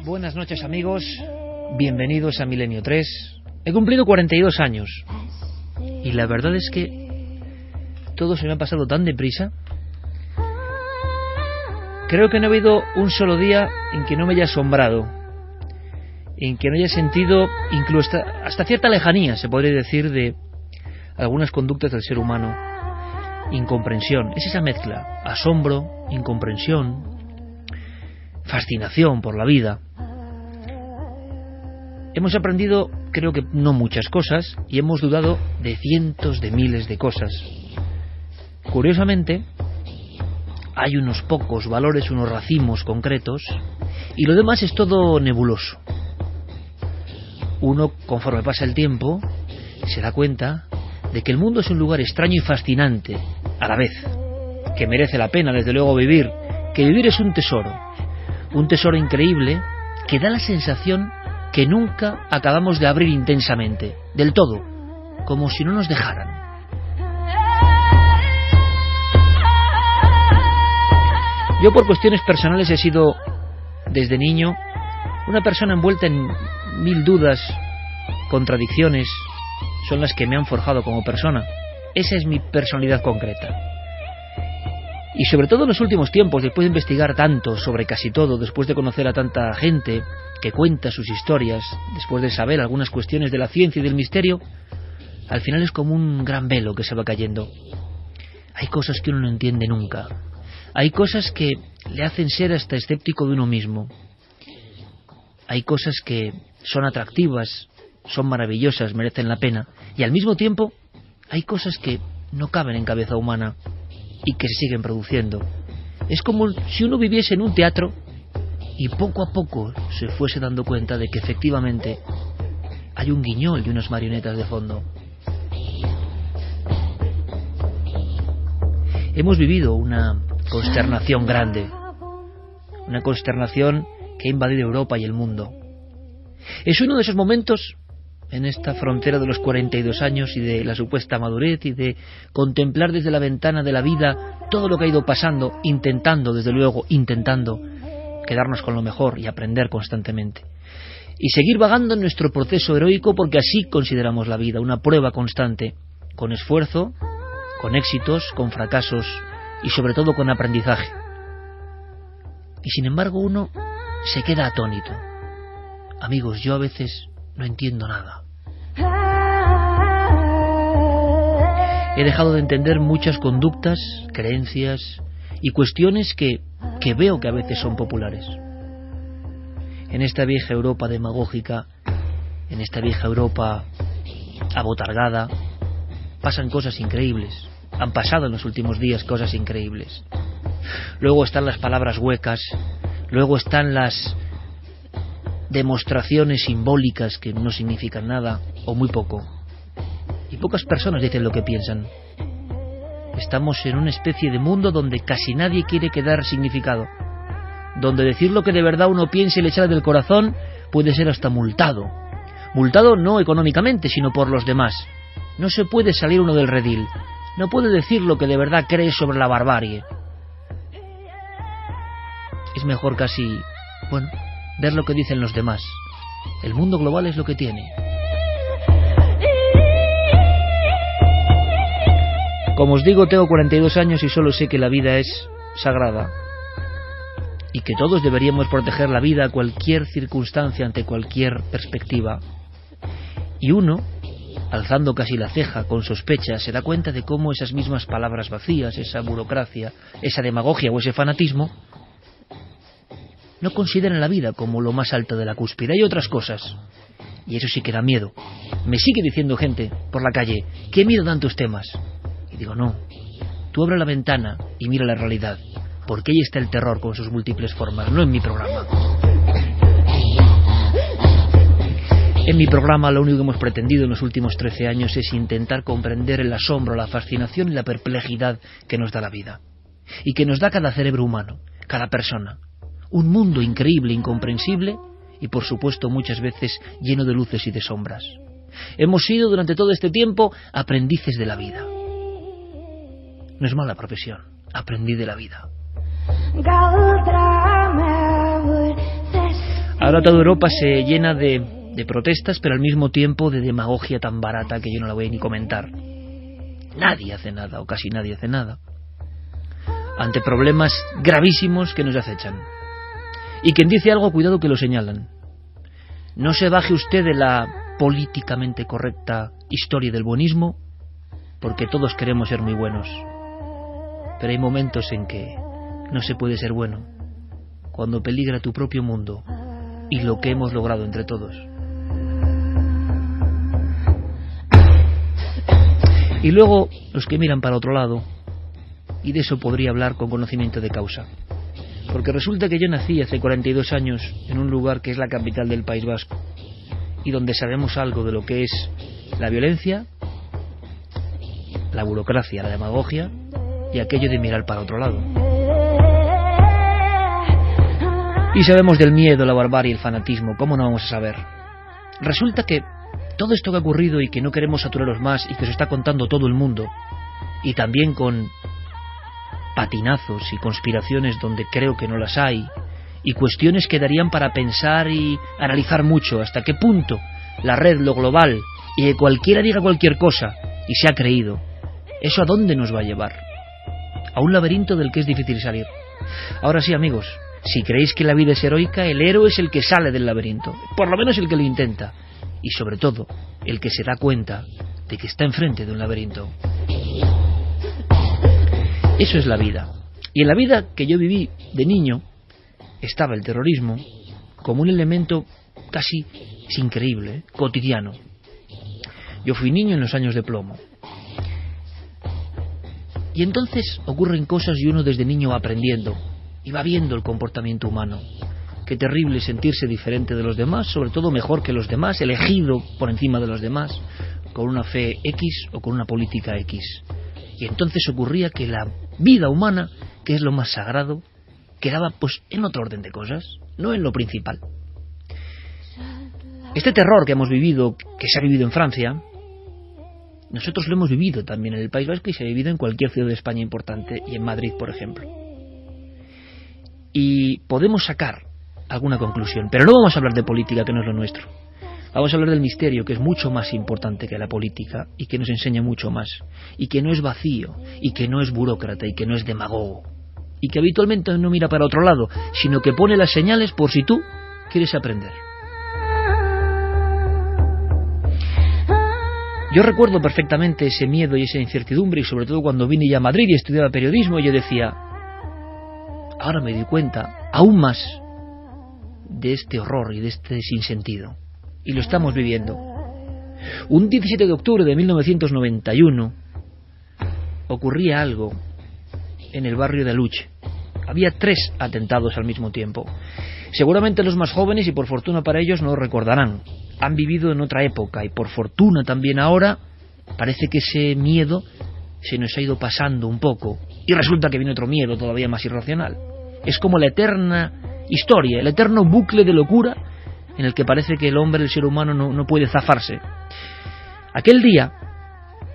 Buenas noches, amigos, bienvenidos a Milenio 3. He cumplido 42 años y la verdad es que todo se me ha pasado tan deprisa. Creo que no ha habido un solo día en que no me haya asombrado, en que no haya sentido incluso hasta cierta lejanía, se podría decir, de algunas conductas del ser humano. Incomprensión, es esa mezcla: asombro, incomprensión, fascinación por la vida. Hemos aprendido, creo que no muchas cosas, y hemos dudado de cientos de miles de cosas. Curiosamente, hay unos pocos valores, unos racimos concretos, y lo demás es todo nebuloso. Uno, conforme pasa el tiempo, se da cuenta de que el mundo es un lugar extraño y fascinante a la vez, que merece la pena, desde luego, vivir, que vivir es un tesoro increíble que da la sensación que nunca acabamos de abrir intensamente, del todo, como si no nos dejaran. Yo, por cuestiones personales, he sido, desde niño, una persona envuelta en mil dudas, contradicciones, son las que me han forjado como persona. Esa es mi personalidad concreta. Y sobre todo en los últimos tiempos, después de investigar tanto sobre casi todo, después de conocer a tanta gente que cuenta sus historias, después de saber algunas cuestiones de la ciencia y del misterio, al final es como un gran velo que se va cayendo. Hay cosas que uno no entiende nunca. Hay cosas que le hacen ser hasta escéptico de uno mismo. Hay cosas que son atractivas, son maravillosas, merecen la pena. Y al mismo tiempo, hay cosas que no caben en cabeza humana y que se siguen produciendo. Es como si uno viviese en un teatro y poco a poco se fuese dando cuenta de que efectivamente hay un guiñol y unas marionetas de fondo. Hemos vivido una consternación grande, una consternación que ha invadido Europa y el mundo. Es uno de esos momentos en esta frontera de los 42 años y de la supuesta madurez y de contemplar desde la ventana de la vida todo lo que ha ido pasando, intentando quedarnos con lo mejor y aprender constantemente. Y seguir vagando en nuestro proceso heroico, porque así consideramos la vida, una prueba constante, con esfuerzo, con éxitos, con fracasos y sobre todo con aprendizaje. Y sin embargo uno se queda atónito. Amigos, yo a veces no entiendo nada. He dejado de entender muchas conductas, creencias y cuestiones que veo que a veces son populares. En esta vieja Europa demagógica, en esta vieja Europa abotargada, pasan cosas increíbles. Han pasado en los últimos días cosas increíbles. Luego están las palabras huecas, luego están las demostraciones simbólicas que no significan nada o muy poco. Y pocas personas dicen lo que piensan. Estamos en una especie de mundo donde casi nadie quiere quedar significado, donde decir lo que de verdad uno piensa y le sale del corazón puede ser hasta multado. Multado no económicamente, sino por los demás. No se puede salir uno del redil. No puede decir lo que de verdad cree sobre la barbarie. Es mejor casi, ver lo que dicen los demás. El mundo global es lo que tiene. Como os digo, tengo 42 años y solo sé que la vida es sagrada y que todos deberíamos proteger la vida a cualquier circunstancia, ante cualquier perspectiva. Y uno, alzando casi la ceja con sospecha, se da cuenta de cómo esas mismas palabras vacías, esa burocracia, esa demagogia o ese fanatismo no consideran la vida como lo más alto de la cúspide. Hay otras cosas, y eso sí que da miedo. Me sigue diciendo gente por la calle: ¿qué miedo dan tus temas? Y digo, no, tú abre la ventana y mira la realidad, porque ahí está el terror con sus múltiples formas, no en mi programa. En mi programa lo único que hemos pretendido en los últimos 13 años es intentar comprender el asombro, la fascinación y la perplejidad que nos da la vida, y que nos da cada cerebro humano, cada persona. Un mundo increíble, incomprensible y, por supuesto, muchas veces lleno de luces y de sombras. Hemos sido durante todo este tiempo aprendices de la vida. No es mala profesión, aprendí de la vida. Ahora toda Europa se llena de protestas, pero al mismo tiempo de demagogia tan barata que yo no la voy ni comentar. Nadie hace nada, o casi nadie hace nada, ante problemas gravísimos que nos acechan. Y quien dice algo, cuidado que lo señalan. No se baje usted de la políticamente correcta historia del buenismo, porque todos queremos ser muy buenos. Pero hay momentos en que no se puede ser bueno, cuando peligra tu propio mundo y lo que hemos logrado entre todos. Y luego los que miran para otro lado, y de eso podría hablar con conocimiento de causa. Porque resulta que yo nací hace 42 años en un lugar que es la capital del País Vasco, y donde sabemos algo de lo que es la violencia, la burocracia, la demagogia y aquello de mirar para otro lado. Y sabemos del miedo, la barbarie, el fanatismo. ¿Cómo no vamos a saber? Resulta que todo esto que ha ocurrido y que no queremos saturaros más y que os está contando todo el mundo, y también con patinazos y conspiraciones donde creo que no las hay, y cuestiones que darían para pensar y analizar mucho hasta qué punto la red, lo global, y que cualquiera diga cualquier cosa y se ha creído, ¿eso a dónde nos va a llevar? A un laberinto del que es difícil salir. Ahora sí, amigos, si creéis que la vida es heroica, el héroe es el que sale del laberinto, por lo menos el que lo intenta, y sobre todo el que se da cuenta de que está enfrente de un laberinto. Eso es la vida. Y en la vida que yo viví de niño estaba el terrorismo como un elemento casi increíble, cotidiano. Yo fui niño en los años de plomo. Y entonces ocurren cosas y uno desde niño va aprendiendo y va viendo el comportamiento humano. Qué terrible sentirse diferente de los demás, sobre todo mejor que los demás, elegido por encima de los demás, con una fe X o con una política X. Y entonces ocurría que la vida humana, que es lo más sagrado, quedaba pues en otro orden de cosas, no en lo principal. Este terror que hemos vivido, que se ha vivido en Francia, nosotros lo hemos vivido también en el País Vasco y se ha vivido en cualquier ciudad de España importante y en Madrid, por ejemplo. Y podemos sacar alguna conclusión, pero no vamos a hablar de política, que no es lo nuestro. Vamos a hablar del misterio, que es mucho más importante que la política y que nos enseña mucho más, y que no es vacío, y que no es burócrata, y que no es demagogo, y que habitualmente no mira para otro lado, sino que pone las señales por si tú quieres aprender. Yo recuerdo perfectamente ese miedo y esa incertidumbre, y sobre todo cuando vine ya a Madrid y estudiaba periodismo, y yo decía, ahora me doy cuenta aún más de este horror y de este sinsentido. Y lo estamos viviendo. Un 17 de octubre de 1991 ocurría algo en el barrio de Aluche. Había 3 atentados al mismo tiempo. Seguramente los más jóvenes, y por fortuna para ellos, no lo recordarán. Han vivido en otra época y por fortuna también ahora parece que ese miedo se nos ha ido pasando un poco. Y resulta que viene otro miedo todavía más irracional. Es como la eterna historia, el eterno bucle de locura en el que parece que el hombre, el ser humano, no puede zafarse. Aquel día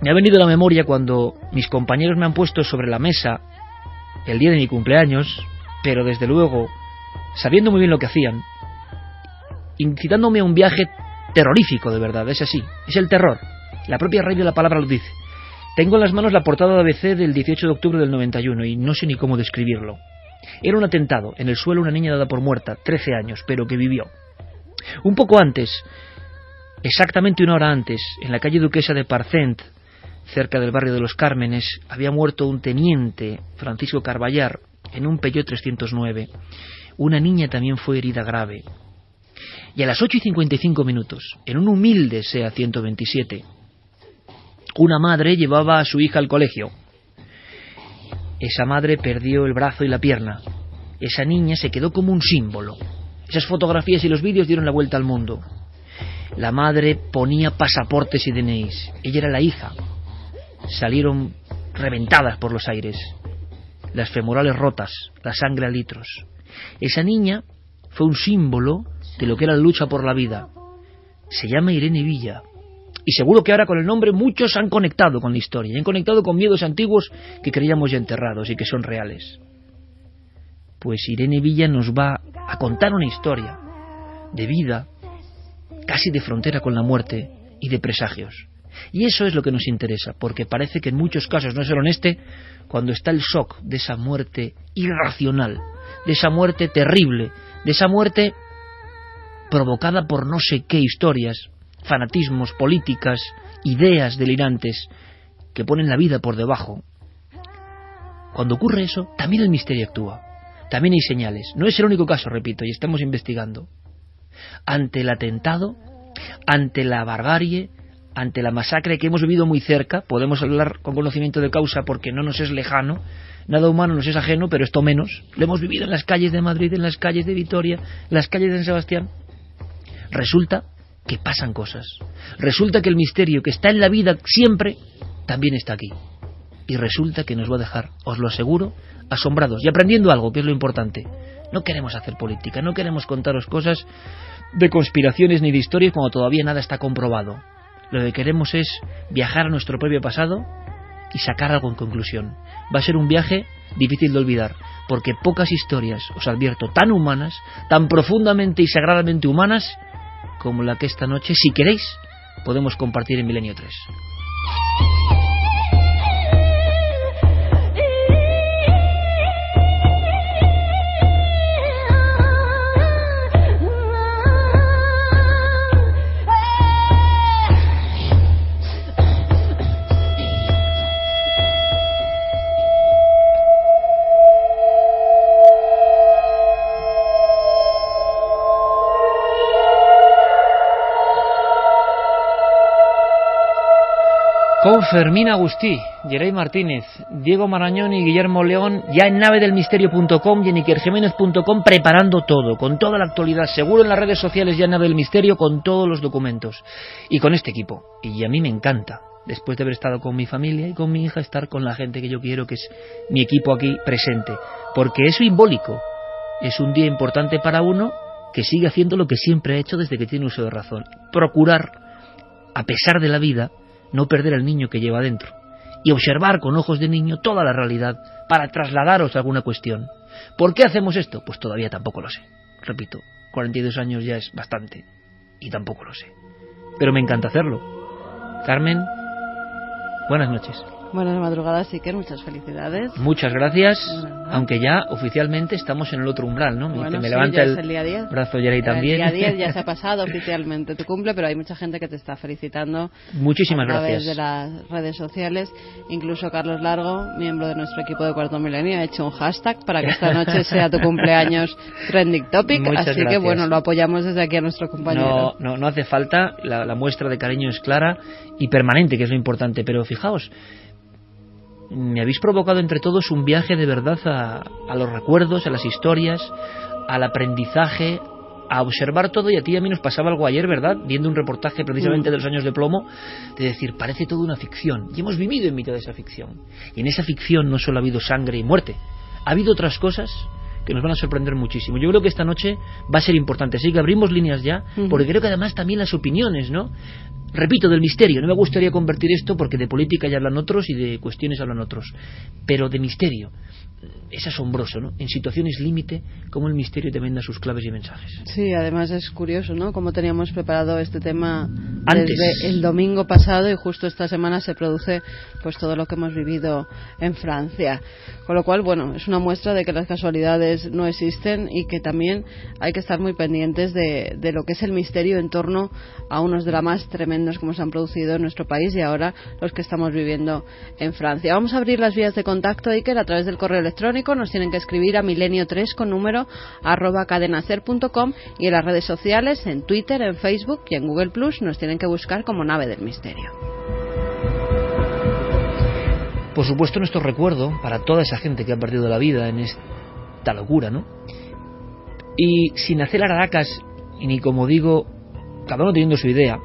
me ha venido a la memoria cuando mis compañeros me han puesto sobre la mesa el día de mi cumpleaños, pero desde luego sabiendo muy bien lo que hacían, incitándome a un viaje terrorífico de verdad. Es así, es el terror. La propia raíz de la palabra lo dice. Tengo en las manos la portada de ABC del 18 de octubre del 91 y no sé ni cómo describirlo. Era un atentado, en el suelo una niña dada por muerta, 13 años, pero que vivió. Un poco antes, exactamente 1 hora antes, en la calle Duquesa de Parcent, cerca del barrio de Los Cármenes, había muerto un teniente, Francisco Carballar, en un Peugeot 309. Una niña también fue herida grave. Y a las 8:55, en un humilde SEA 127, una madre llevaba a su hija al colegio. Esa madre perdió el brazo y la pierna. Esa niña se quedó como un símbolo. Esas fotografías y los vídeos dieron la vuelta al mundo. La madre ponía pasaportes y DNIs. Ella era la hija. Salieron reventadas por los aires. Las femorales rotas, la sangre a litros. Esa niña fue un símbolo de lo que era la lucha por la vida. Se llama Irene Villa. Y seguro que ahora con el nombre muchos han conectado con la historia. Y han conectado con miedos antiguos que creíamos ya enterrados y que son reales. Pues Irene Villa nos va a contar una historia de vida, casi de frontera con la muerte y de presagios. Y eso es lo que nos interesa, porque parece que en muchos casos, no solo en este, cuando está el shock de esa muerte irracional, de esa muerte terrible, de esa muerte provocada por no sé qué historias, fanatismos, políticas, ideas delirantes que ponen la vida por debajo. Cuando ocurre eso, también el misterio actúa. También hay señales. No es el único caso, repito, y estamos investigando. Ante el atentado, ante la barbarie, ante la masacre que hemos vivido muy cerca, podemos hablar con conocimiento de causa porque no nos es lejano, nada humano nos es ajeno, pero esto menos. Lo hemos vivido en las calles de Madrid, en las calles de Vitoria, en las calles de San Sebastián. Resulta que pasan cosas. Resulta que el misterio que está en la vida siempre, también está aquí. Y resulta que nos va a dejar, os lo aseguro, asombrados y aprendiendo algo, que es lo importante. No queremos hacer política, no queremos contaros cosas de conspiraciones ni de historias cuando todavía nada está comprobado. Lo que queremos es viajar a nuestro propio pasado y sacar algo en conclusión. Va a ser un viaje difícil de olvidar, porque pocas historias, os advierto, tan humanas, tan profundamente y sagradamente humanas, como la que esta noche, si queréis, podemos compartir en Milenio 3. Con Fermín Agustí, Yeray Martínez, Diego Marañón y Guillermo León, ya en navedelmisterio.com y en ikerjiménez.com, preparando todo, con toda la actualidad, seguro en las redes sociales ya en Nave del Misterio, con todos los documentos y con este equipo. Y a mí me encanta, después de haber estado con mi familia y con mi hija, estar con la gente que yo quiero, que es mi equipo aquí presente, porque es simbólico, es un día importante para uno que sigue haciendo lo que siempre ha hecho desde que tiene uso de razón, procurar, a pesar de la vida, no perder al niño que lleva dentro y observar con ojos de niño toda la realidad para trasladaros alguna cuestión. ¿Por qué hacemos esto? Pues todavía tampoco lo sé. Repito, 42 años ya es bastante y tampoco lo sé. Pero me encanta hacerlo. Carmen, buenas noches. Buenas madrugadas, Iker, muchas felicidades. Muchas gracias, aunque ya oficialmente estamos en el otro umbral, ¿no? Bueno, que me sí, levanta el día 10. Brazo Yeray también. El día 10 ya se ha pasado oficialmente tu cumple, pero hay mucha gente que te está felicitando. Muchísimas gracias. A través gracias. de las redes sociales. Incluso Carlos Largo, miembro de nuestro equipo de Cuarto Milenio, ha hecho un hashtag para que esta noche sea tu cumpleaños trending topic. Muchas así gracias. Que bueno, lo apoyamos desde aquí a nuestro compañero. No hace falta, la muestra de cariño es clara y permanente, que es lo importante, pero fijaos, me habéis provocado entre todos un viaje de verdad a los recuerdos, a las historias, al aprendizaje, a observar todo. Y a ti y a mí nos pasaba algo ayer, ¿verdad? Viendo un reportaje precisamente de los años de plomo, de decir, parece todo una ficción, y hemos vivido en mitad de esa ficción. Y en esa ficción no solo ha habido sangre y muerte, ha habido otras cosas que nos van a sorprender muchísimo. Yo creo que esta noche va a ser importante, así que abrimos líneas ya, porque creo que además también las opiniones, ¿no? Repito, del misterio, no me gustaría convertir esto porque de política ya hablan otros y de cuestiones hablan otros, pero de misterio. Es asombroso, ¿no? En situaciones límite, cómo el misterio también da sus claves y mensajes. Sí, además es curioso, ¿no? Cómo teníamos preparado este tema antes, desde el domingo pasado, y justo esta semana se produce pues todo lo que hemos vivido en Francia. Con lo cual, bueno, es una muestra de que las casualidades no existen y que también hay que estar muy pendientes de lo que es el misterio en torno a unos dramas tremendos como se han producido en nuestro país y ahora los que estamos viviendo en Francia. Vamos a abrir las vías de contacto, Iker, a través del correo electrónico. Nos tienen que escribir a milenio3 con número @cadenaser.com, y en las redes sociales, en Twitter, en Facebook y en Google Plus nos tienen que buscar como Nave del Misterio. Por supuesto, nuestro recuerdo para toda esa gente que ha perdido la vida en esta locura, ¿no? Y sin hacer aradacas, y ni como digo, cada uno teniendo su idea,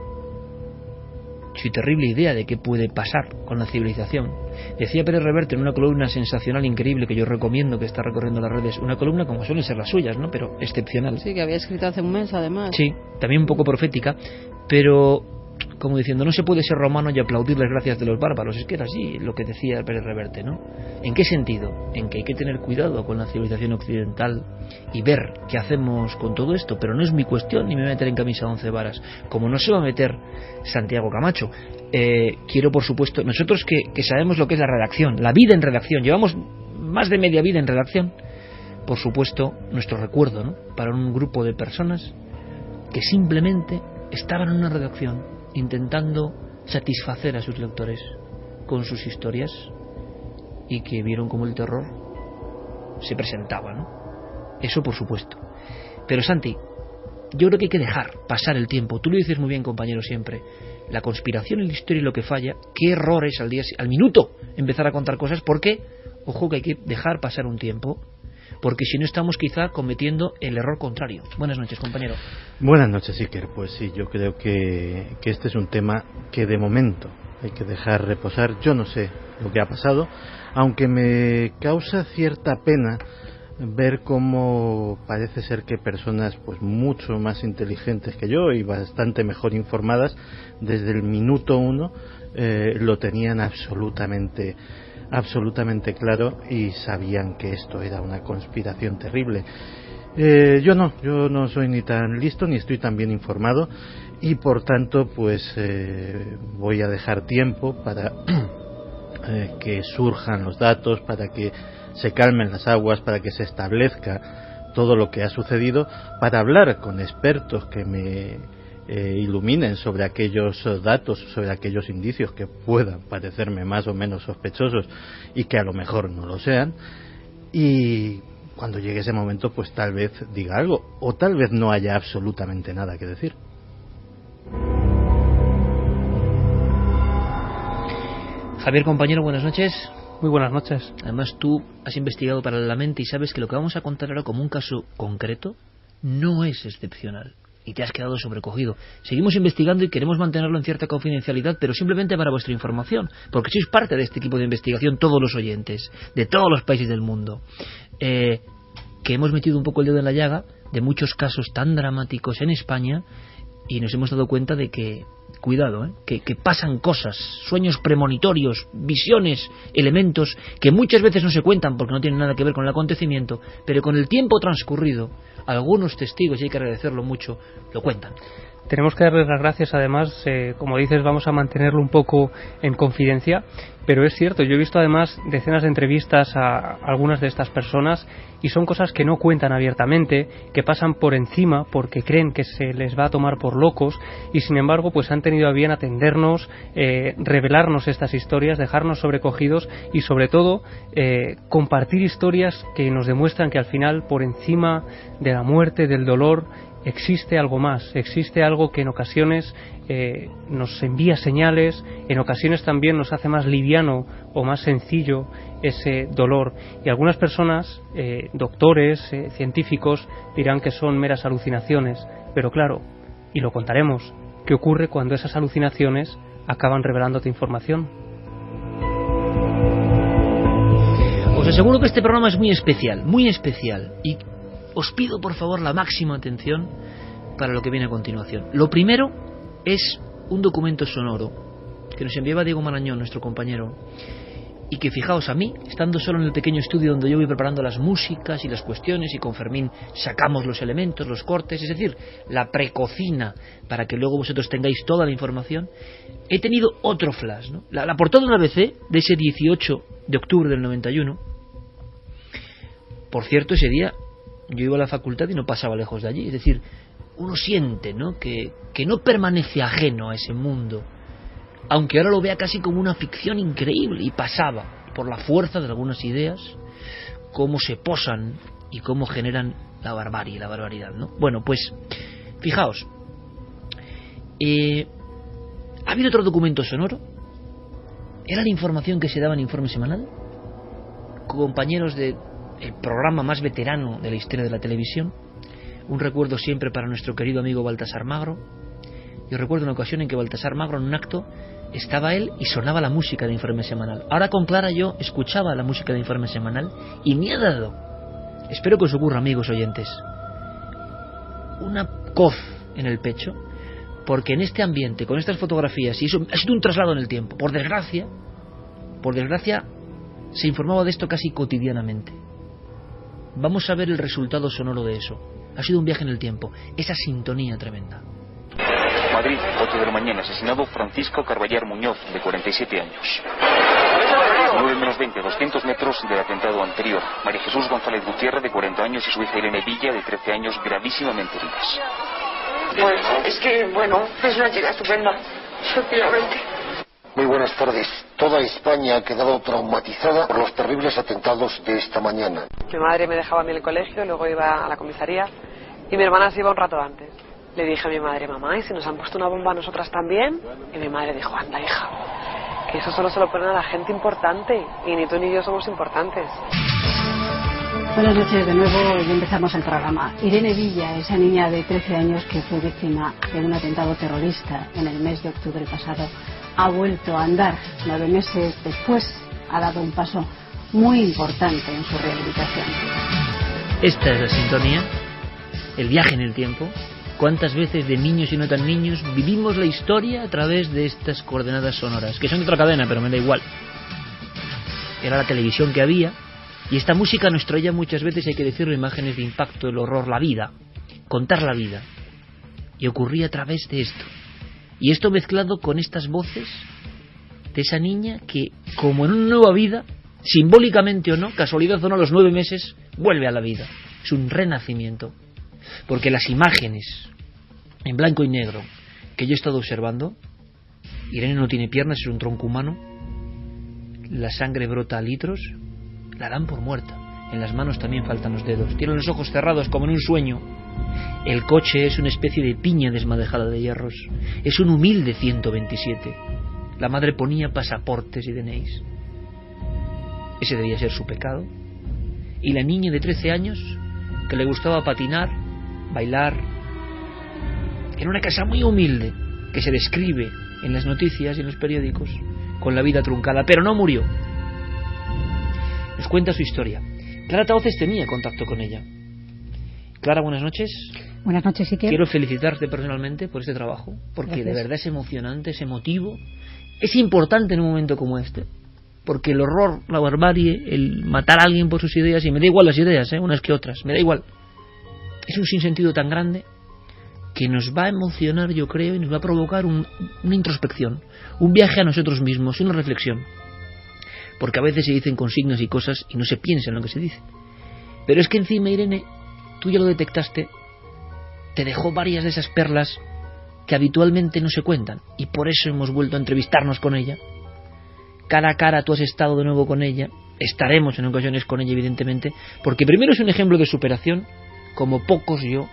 su terrible idea de qué puede pasar con la civilización. Decía Pérez Reverte en una columna sensacional, increíble, que yo recomiendo, que está recorriendo las redes, una columna como suelen ser las suyas, ¿no? Pero excepcional. Sí, que había escrito hace un mes, además. Sí, también un poco profética, pero como diciendo, no se puede ser romano y aplaudir las gracias de los bárbaros. Es que era así lo que decía Pérez Reverte, ¿no? ¿En qué sentido? En que hay que tener cuidado con la civilización occidental y ver qué hacemos con todo esto, pero no es mi cuestión, ni me voy a meter en camisa de 11 varas, como no se va a meter Santiago Camacho. Quiero, por supuesto, nosotros que sabemos lo que es la redacción, la vida en redacción, llevamos más de media vida en redacción, por supuesto, nuestro recuerdo, ¿no?, para un grupo de personas que simplemente estaban en una redacción intentando satisfacer a sus lectores con sus historias y que vieron cómo el terror se presentaba, ¿no? Eso por supuesto. Pero Santi, yo creo que hay que dejar pasar el tiempo. Tú lo dices muy bien, compañero, siempre. La conspiración en la historia y lo que falla. Qué error es al minuto empezar a contar cosas, porque, ojo, que hay que dejar pasar un tiempo, porque si no estamos quizá cometiendo el error contrario. Buenas noches, compañero. Buenas noches, Iker. Pues sí, yo creo que este es un tema que de momento hay que dejar reposar. Yo no sé lo que ha pasado, aunque me causa cierta pena ver cómo parece ser que personas pues mucho más inteligentes que yo y bastante mejor informadas desde el minuto uno lo tenían absolutamente claro y sabían que esto era una conspiración terrible. Yo no soy ni tan listo ni estoy tan bien informado y por tanto pues voy a dejar tiempo para que surjan los datos, para que se calmen las aguas, para que se establezca todo lo que ha sucedido, para hablar con expertos que me iluminen sobre aquellos datos, sobre aquellos indicios que puedan parecerme más o menos sospechosos y que a lo mejor no lo sean, y cuando llegue ese momento pues tal vez diga algo o tal vez no haya absolutamente nada que decir. Javier, compañero, buenas noches. Muy buenas noches. Además, tú has investigado paralelamente y sabes que lo que vamos a contar ahora como un caso concreto no es excepcional. Y te has quedado sobrecogido. Seguimos investigando y queremos mantenerlo en cierta confidencialidad, pero simplemente para vuestra información, porque sois parte de este equipo de investigación, todos los oyentes, de todos los países del mundo, que hemos metido un poco el dedo en la llaga de muchos casos tan dramáticos en España y nos hemos dado cuenta de que, cuidado, que pasan cosas, sueños premonitorios, visiones, elementos que muchas veces no se cuentan porque no tienen nada que ver con el acontecimiento, pero con el tiempo transcurrido, algunos testigos, y hay que agradecerlo mucho, lo cuentan. Tenemos que darles las gracias, además, como dices, vamos a mantenerlo un poco en confidencia, pero es cierto, yo he visto además decenas de entrevistas a algunas de estas personas y son cosas que no cuentan abiertamente, que pasan por encima porque creen que se les va a tomar por locos y sin embargo pues han tenido a bien atendernos, revelarnos estas historias, dejarnos sobrecogidos y sobre todo compartir historias que nos demuestran que al final, por encima de la muerte, del dolor, existe algo más, existe algo que en ocasiones nos envía señales, en ocasiones también nos hace más liviano o más sencillo ese dolor. Y algunas personas, doctores, científicos, dirán que son meras alucinaciones, pero claro, y lo contaremos, ¿qué ocurre cuando esas alucinaciones acaban revelándote información? Os aseguro que este programa es muy especial, y os pido por favor la máxima atención para lo que viene a continuación. Lo primero es un documento sonoro que nos enviaba Diego Marañón, nuestro compañero, y que, fijaos, a mí, estando solo en el pequeño estudio donde yo voy preparando las músicas y las cuestiones, y con Fermín sacamos los elementos, los cortes, es decir, la precocina para que luego vosotros tengáis toda la información, he tenido otro flash, ¿no? La portada de una ABC de ese 18 de octubre del 91. Por cierto, ese día yo iba a la facultad y no pasaba lejos de allí. Es decir, uno siente, ¿no?, que no permanece ajeno a ese mundo, aunque ahora lo vea casi como una ficción increíble, y pasaba por la fuerza de algunas ideas, cómo se posan y cómo generan la barbarie, la barbaridad, ¿no? Bueno, pues fijaos, ha habido otro documento sonoro. Era la información que se daba en Informe Semanal, compañeros de el programa más veterano de la historia de la televisión. Un recuerdo siempre para nuestro querido amigo Baltasar Magro. Yo recuerdo una ocasión en que Baltasar Magro, en un acto, estaba él y sonaba la música de Informe Semanal. Ahora con Clara yo escuchaba la música de Informe Semanal y me ha dado, espero que os ocurra, amigos oyentes, una coz en el pecho, porque en este ambiente, con estas fotografías, y eso ha sido un traslado en el tiempo, por desgracia, se informaba de esto casi cotidianamente. Vamos a ver el resultado sonoro de eso. Ha sido un viaje en el tiempo, esa sintonía tremenda. Madrid, 8 de la mañana, asesinado Francisco Carballar Muñoz, de 47 años. 9 menos 20, 200 metros del atentado anterior. María Jesús González Gutiérrez, de 40 años, y su hija Irene Villa, de 13 años, gravísimamente heridas. Pues es que, bueno, es una chica estupenda, efectivamente. Muy buenas tardes. Toda España ha quedado traumatizada por los terribles atentados de esta mañana. Mi madre me dejaba a mí en el colegio, luego iba a la comisaría y mi hermana se iba un rato antes. Le dije a mi madre, mamá, ¿y si nos han puesto una bomba a nosotras también? Y mi madre dijo, anda, hija, que eso solo se lo ponen a la gente importante y ni tú ni yo somos importantes. Buenas noches de nuevo y empezamos el programa. Irene Villa, esa niña de 13 años que fue víctima de un atentado terrorista en el mes de octubre pasado, ha vuelto a andar. 9 meses después ha dado un paso muy importante en su rehabilitación. Esta es la sintonía, el viaje en el tiempo. ¿Cuántas veces de niños y no tan niños vivimos la historia a través de estas coordenadas sonoras? Que son de otra cadena, pero me da igual. Era la televisión que había, y esta música nos traía muchas veces, hay que decirlo, imágenes de impacto, el horror, la vida, contar la vida. Y ocurría a través de esto. Y esto mezclado con estas voces de esa niña que, como en una nueva vida, simbólicamente o no, casualidad o no, a los 9 meses, vuelve a la vida. Es un renacimiento. Porque las imágenes en blanco y negro que yo he estado observando, Irene no tiene piernas, es un tronco humano, la sangre brota a litros, la dan por muerta, en las manos también faltan los dedos, tiene los ojos cerrados como en un sueño. El coche es una especie de piña desmadejada de hierros, es un humilde 127. La madre ponía pasaportes y DNIs. Ese debía ser su pecado. Y la niña de 13 años, que le gustaba patinar, bailar, en una casa muy humilde, que se describe en las noticias y en los periódicos, con la vida truncada, pero no murió. Nos cuenta su historia. Clara Tauces tenía contacto con ella. Clara, buenas noches. Buenas noches, Iker. Quiero felicitarte personalmente por este trabajo, porque Gracias. De verdad es emocionante, es emotivo, es importante en un momento como este, porque el horror, la barbarie, el matar a alguien por sus ideas, y me da igual las ideas, unas que otras, me da igual, es un sinsentido tan grande que nos va a emocionar, yo creo, y nos va a provocar una introspección, un viaje a nosotros mismos, una reflexión, porque a veces se dicen consignas y cosas y no se piensa en lo que se dice. Pero es que encima, Irene, tú ya lo detectaste, te dejó varias de esas perlas que habitualmente no se cuentan, y por eso hemos vuelto a entrevistarnos con ella. Cara a cara tú has estado de nuevo con ella, estaremos en ocasiones con ella, evidentemente, porque primero es un ejemplo de superación como pocos yo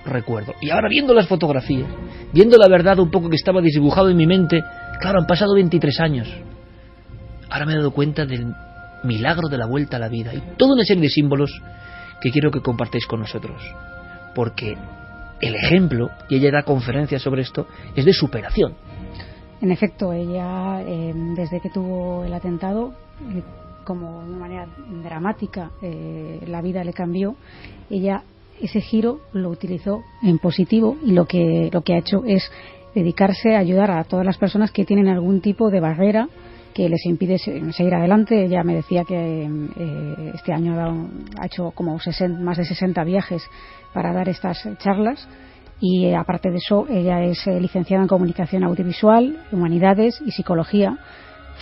recuerdo. Y ahora, viendo las fotografías, viendo la verdad un poco que estaba desdibujado en mi mente, claro, han pasado 23 años. Ahora me he dado cuenta del milagro de la vuelta a la vida y toda una serie de símbolos que quiero que compartáis con nosotros, porque el ejemplo, y ella da conferencias sobre esto, es de superación. En efecto, ella, desde que tuvo el atentado, como de una manera dramática, la vida le cambió. Ella ese giro lo utilizó en positivo y lo que ha hecho es dedicarse a ayudar a todas las personas que tienen algún tipo de barrera que les impide seguir adelante. Ella me decía que este año ha hecho como más de 60 viajes para dar estas charlas, y aparte de eso ella es licenciada en Comunicación Audiovisual, Humanidades y Psicología.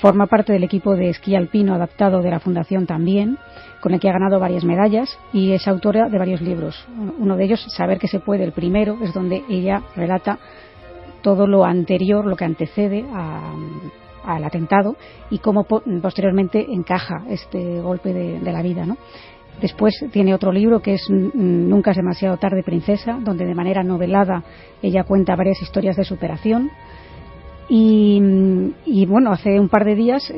Forma parte del equipo de esquí alpino adaptado de la Fundación también, con el que ha ganado varias medallas, y es autora de varios libros. Uno de ellos, Saber que se puede, el primero, es donde ella relata todo lo anterior, lo que antecede al atentado y cómo posteriormente encaja este golpe de la vida, ¿no? Después tiene otro libro que es Nunca es demasiado tarde, princesa, donde de manera novelada ella cuenta varias historias de superación. Y bueno, hace un par de días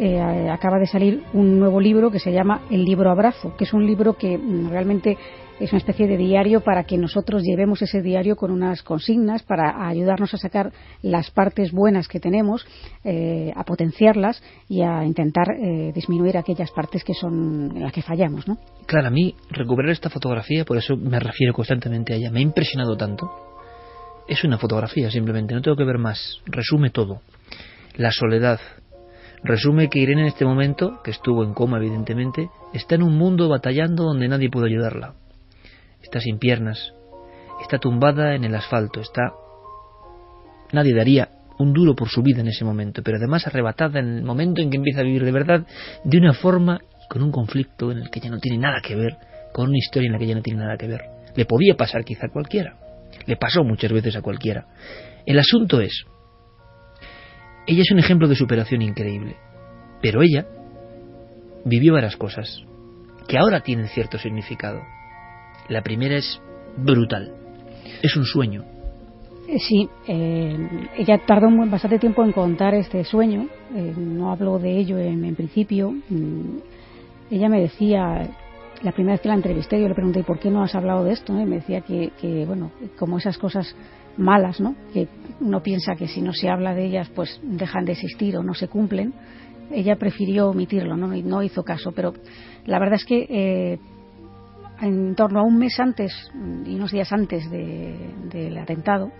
acaba de salir un nuevo libro que se llama El libro abrazo, que es un libro que realmente es una especie de diario para que nosotros llevemos ese diario con unas consignas para ayudarnos a sacar las partes buenas que tenemos, a potenciarlas y a intentar disminuir aquellas partes que son en las que fallamos, ¿no? Claro, a mí recuperar esta fotografía, por eso me refiero constantemente a ella, me ha impresionado tanto Es una fotografía simplemente, no tengo que ver más. Resume todo. La soledad. Resume que Irene en este momento, que estuvo en coma evidentemente, está en un mundo batallando donde nadie puede ayudarla. Está sin piernas, está tumbada en el asfalto, nadie daría un duro por su vida en ese momento, pero además arrebatada en el momento en que empieza a vivir de verdad, de una forma, con un conflicto en el que ya no tiene nada que ver, con una historia en la que ya no tiene nada que ver. Le podía pasar quizá a cualquiera, le pasó muchas veces a cualquiera. El asunto es, ella es un ejemplo de superación increíble, pero ella vivió varias cosas que ahora tienen cierto significado. La primera es brutal, es un sueño. Sí, ella tardó bastante tiempo en contar este sueño, no habló de ello en principio. Ella me decía, la primera vez que la entrevisté, yo le pregunté ¿por qué no has hablado de esto? Y me decía que bueno, como esas cosas malas, ¿no?, que uno piensa que si no se habla de ellas pues dejan de existir o no se cumplen, ella prefirió omitirlo, no hizo caso. Pero la verdad es que en torno a un mes antes y unos días antes del atentado,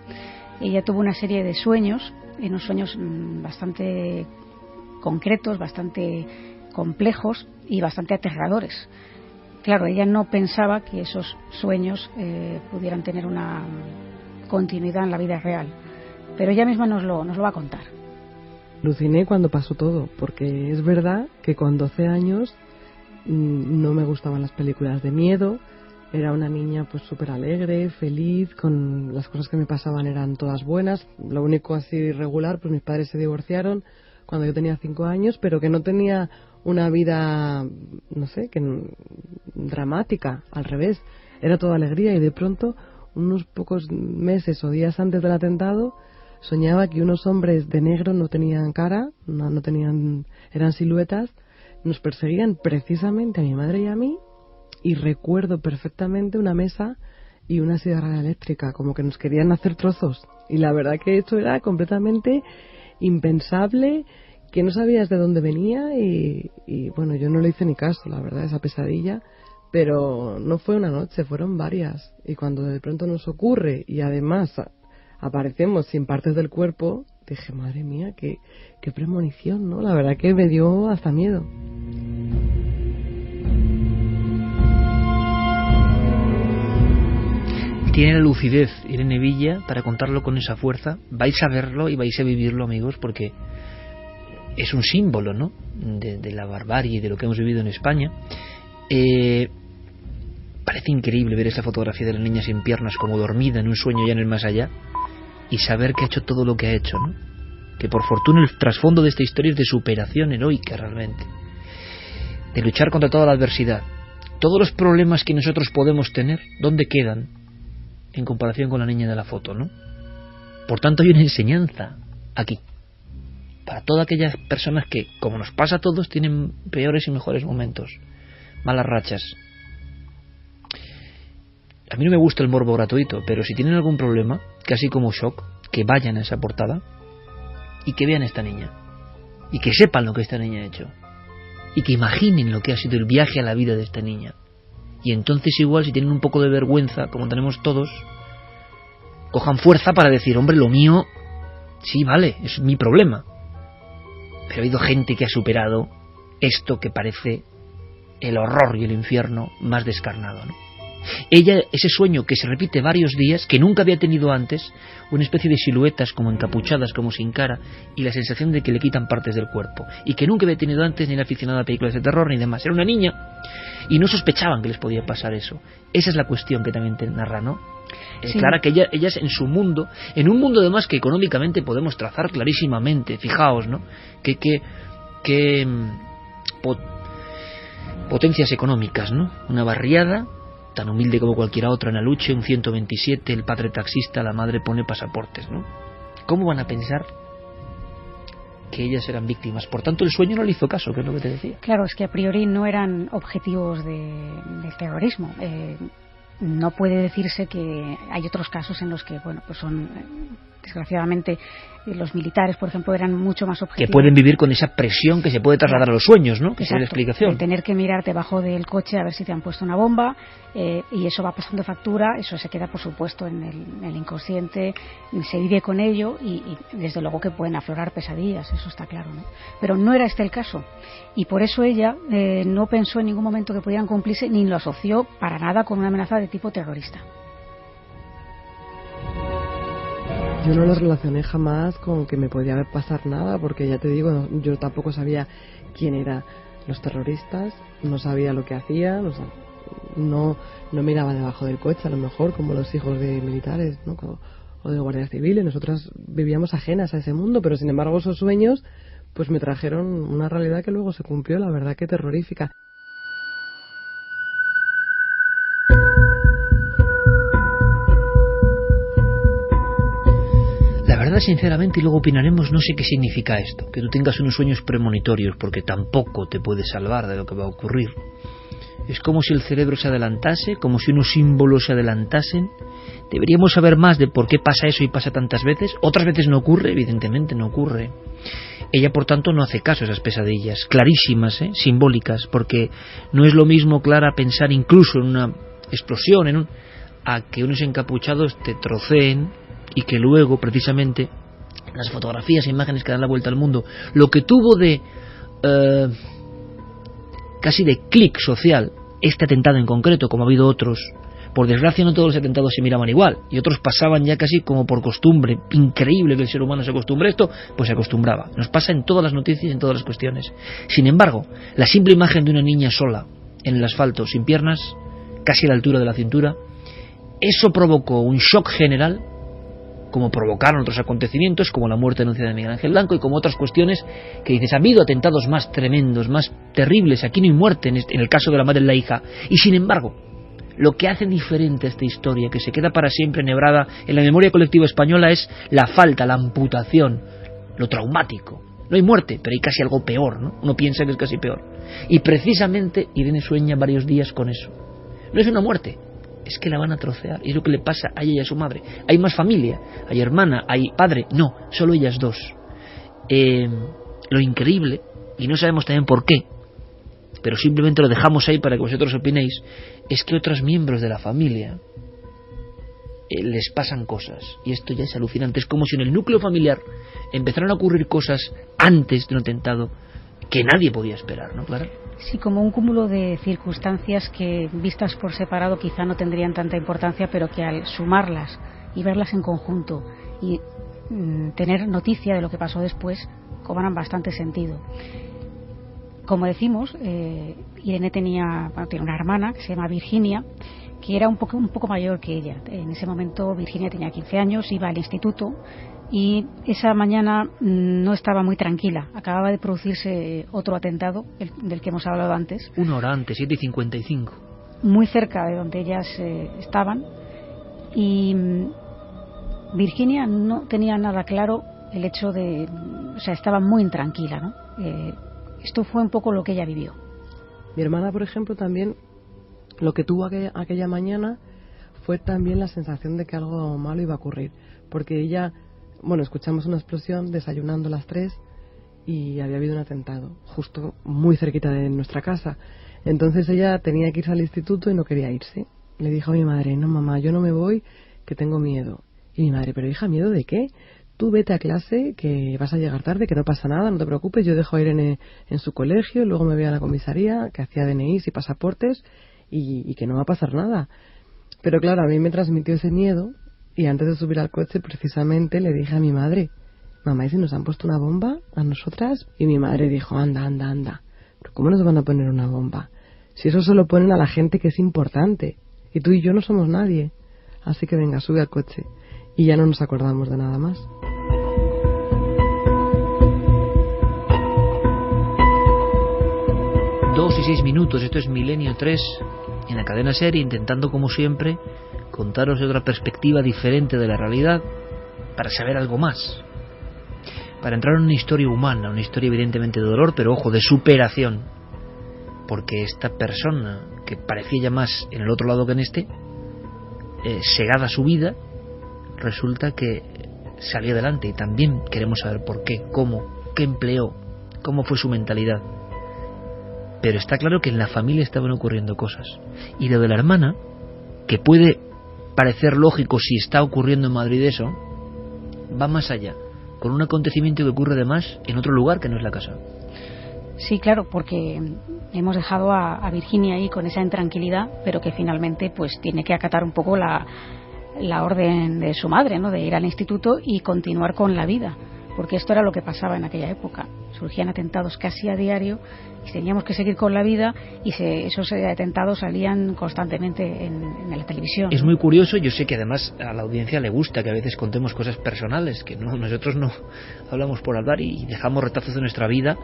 ella tuvo una serie de sueños, unos sueños bastante concretos, bastante complejos y bastante aterradores. Claro, ella no pensaba que esos sueños pudieran tener una continuidad en la vida real, pero ella misma nos lo va a contar. Aluciné cuando pasó todo, porque es verdad que con 12 años no me gustaban las películas de miedo. Era una niña pues súper alegre, feliz, con las cosas que me pasaban eran todas buenas. Lo único así irregular, pues mis padres se divorciaron cuando yo tenía 5 años, pero que no tenía una vida, no sé, dramática, al revés. Era toda alegría, y de pronto, unos pocos meses o días antes del atentado, soñaba que unos hombres de negro no tenían cara, no tenían, eran siluetas, nos perseguían precisamente a mi madre y a mí, y recuerdo perfectamente una mesa y una sierra eléctrica, como que nos querían hacer trozos. Y la verdad que esto era completamente impensable, que no sabías de dónde venía, y bueno, yo no le hice ni caso, la verdad, esa pesadilla. Pero no fue una noche, fueron varias. Y cuando de pronto nos ocurre y además aparecemos sin partes del cuerpo, dije, madre mía, qué premonición, ¿no? La verdad que me dio hasta miedo. Tiene la lucidez Irene Villa para contarlo con esa fuerza. Vais a verlo y vais a vivirlo, amigos, porque es un símbolo, ¿no?, de la barbarie y de lo que hemos vivido en España. Parece increíble ver esa fotografía de la niña sin piernas, como dormida en un sueño ya en el más allá, y saber que ha hecho todo lo que ha hecho, ¿no? Que por fortuna el trasfondo de esta historia es de superación heroica realmente, de luchar contra toda la adversidad. Todos los problemas que nosotros podemos tener, ¿dónde quedan en comparación con la niña de la foto, ¿no? Por tanto, hay una enseñanza aquí para todas aquellas personas que, como nos pasa a todos, tienen peores y mejores momentos, malas rachas. A mí no me gusta el morbo gratuito, pero si tienen algún problema, casi como shock, que vayan a esa portada y que vean a esta niña, y que sepan lo que esta niña ha hecho, y que imaginen lo que ha sido el viaje a la vida de esta niña. Y entonces igual, si tienen un poco de vergüenza, como tenemos todos, cojan fuerza para decir, hombre, lo mío, sí, vale, es mi problema, pero ha habido gente que ha superado esto que parece el horror y el infierno más descarnado, ¿no? Ella, ese sueño que se repite varios días, que nunca había tenido antes, una especie de siluetas como encapuchadas, como sin cara, y la sensación de que le quitan partes del cuerpo, y que nunca había tenido antes ni era aficionada a películas de terror ni demás. Era una niña y no sospechaban que les podía pasar eso. Esa es la cuestión que también te narra, ¿no? Sí. Clara, que ellas en su mundo, en un mundo además que económicamente podemos trazar clarísimamente, fijaos, ¿no? Potencias económicas, ¿no? Una barriada tan humilde como cualquiera otra en Aluche, un 127, el padre taxista, la madre pone pasaportes, ¿no? ¿Cómo van a pensar que ellas eran víctimas? Por tanto, el sueño no le hizo caso, que es lo que te decía. Claro, es que a priori no eran objetivos del terrorismo. no puede decirse que hay otros casos en los que, bueno, pues son, desgraciadamente, los militares, por ejemplo, eran mucho más objetivos. Que pueden vivir con esa presión que se puede trasladar a los sueños, ¿no? Que es la explicación. De tener que mirar debajo del coche a ver si te han puesto una bomba, y eso va pasando factura, eso se queda, por supuesto, en el inconsciente, se vive con ello y desde luego que pueden aflorar pesadillas, eso está claro, ¿no? Pero no era este el caso, y por eso ella no pensó en ningún momento que pudieran cumplirse, ni lo asoció para nada con una amenaza de tipo terrorista. Yo no lo relacioné jamás con que me podía pasar nada, porque ya te digo, yo tampoco sabía quién eran los terroristas, no sabía lo que hacían, no miraba debajo del coche, a lo mejor, como los hijos de militares, ¿no? O de guardias civiles. Nosotras vivíamos ajenas a ese mundo, pero sin embargo esos sueños pues me trajeron una realidad que luego se cumplió, la verdad que terrorífica. La verdad, sinceramente, y luego opinaremos, no sé qué significa esto, que tú tengas unos sueños premonitorios, porque tampoco te puedes salvar de lo que va a ocurrir. Es como si el cerebro se adelantase, como si unos símbolos se adelantasen. Deberíamos saber más de por qué pasa eso y pasa tantas veces. Otras veces no ocurre, evidentemente no ocurre. Ella, por tanto, no hace caso a esas pesadillas, clarísimas, simbólicas, porque no es lo mismo, Clara, pensar incluso en una explosión, a que unos encapuchados te troceen y que luego, precisamente, las fotografías e imágenes que dan la vuelta al mundo, lo que tuvo de casi de clic social este atentado en concreto, como ha habido otros. Por desgracia, no todos los atentados se miraban igual, y otros pasaban ya casi como por costumbre. Increíble que el ser humano se acostumbre a esto, pues se acostumbraba. Nos pasa en todas las noticias, en todas las cuestiones. Sin embargo, la simple imagen de una niña sola en el asfalto, sin piernas, casi a la altura de la cintura, eso provocó un shock general, como provocaron otros acontecimientos, como la muerte anunciada de Miguel Ángel Blanco, y como otras cuestiones que dices, ha habido atentados más tremendos, más terribles, aquí no hay muerte, en el caso de la madre y la hija. Y sin embargo, lo que hace diferente a esta historia, que se queda para siempre enhebrada en la memoria colectiva española, es la falta, la amputación, lo traumático. No hay muerte, pero hay casi algo peor, ¿no? Uno piensa que es casi peor. Y precisamente Irene sueña varios días con eso. No es una muerte, es que la van a trocear, y es lo que le pasa a ella y a su madre. Hay más familia, hay hermana, hay padre, no, solo ellas dos. Lo increíble, y no sabemos también por qué, pero simplemente lo dejamos ahí para que vosotros opinéis, es que otros miembros de la familia les pasan cosas, y esto ya es alucinante. Es como si en el núcleo familiar empezaran a ocurrir cosas antes de un atentado que nadie podía esperar, ¿no, Clara? Sí, como un cúmulo de circunstancias que, vistas por separado, quizá no tendrían tanta importancia, pero que al sumarlas y verlas en conjunto y tener noticia de lo que pasó después, cobran bastante sentido. Como decimos, Irene tiene una hermana que se llama Virginia, que era un poco mayor que ella. En ese momento Virginia tenía 15 años, iba al instituto, y esa mañana no estaba muy tranquila. Acababa de producirse otro atentado, del que hemos hablado antes. Una hora antes, 7:55. Muy cerca de donde ellas estaban. Y Virginia no tenía nada claro el hecho de... O sea, estaba muy intranquila, ¿no? Esto fue un poco lo que ella vivió. Mi hermana, por ejemplo, también lo que tuvo aquella mañana fue también la sensación de que algo malo iba a ocurrir. Porque ella... Bueno, escuchamos una explosión desayunando a las 3 y había habido un atentado justo muy cerquita de nuestra casa. Entonces ella tenía que irse al instituto y no quería irse. Le dijo a mi madre, no mamá, yo no me voy, que tengo miedo. Y mi madre, pero hija, ¿miedo de qué? Tú vete a clase, que vas a llegar tarde, que no pasa nada, no te preocupes, yo dejo a Irene en su colegio, luego me voy a la comisaría, que hacía DNIs y pasaportes, y que no va a pasar nada. Pero claro, a mí me transmitió ese miedo. Y antes de subir al coche, precisamente, le dije a mi madre, mamá, ¿y si nos han puesto una bomba a nosotras? Y mi madre dijo, anda. ¿Pero cómo nos van a poner una bomba? Si eso se lo ponen a la gente que es importante. Y tú y yo no somos nadie. Así que venga, sube al coche. Y ya no nos acordamos de nada más. Dos y 6 minutos, esto es Milenio 3 en la cadena SER, intentando como siempre contaros de otra perspectiva diferente de la realidad, para saber algo más, para entrar en una historia humana, una historia evidentemente de dolor, pero ojo, de superación, porque esta persona, que parecía ya más en el otro lado que en este, segada su vida, resulta que salió adelante, y también queremos saber por qué, cómo, qué empleó, cómo fue su mentalidad. Pero está claro que en la familia estaban ocurriendo cosas, y lo de la hermana, que puede parecer lógico si está ocurriendo en Madrid eso, va más allá, con un acontecimiento que ocurre además en otro lugar que no es la casa. Sí, claro, porque hemos dejado a Virginia ahí con esa intranquilidad, pero que finalmente pues tiene que acatar un poco la orden de su madre, ¿no?, de ir al instituto y continuar con la vida, porque esto era lo que pasaba en aquella época. Surgían atentados casi a diario y teníamos que seguir con la vida, y esos atentados salían constantemente en la televisión. Es muy curioso. Yo sé que además a la audiencia le gusta que a veces contemos cosas personales, que nosotros no hablamos por hablar y dejamos retazos de nuestra vida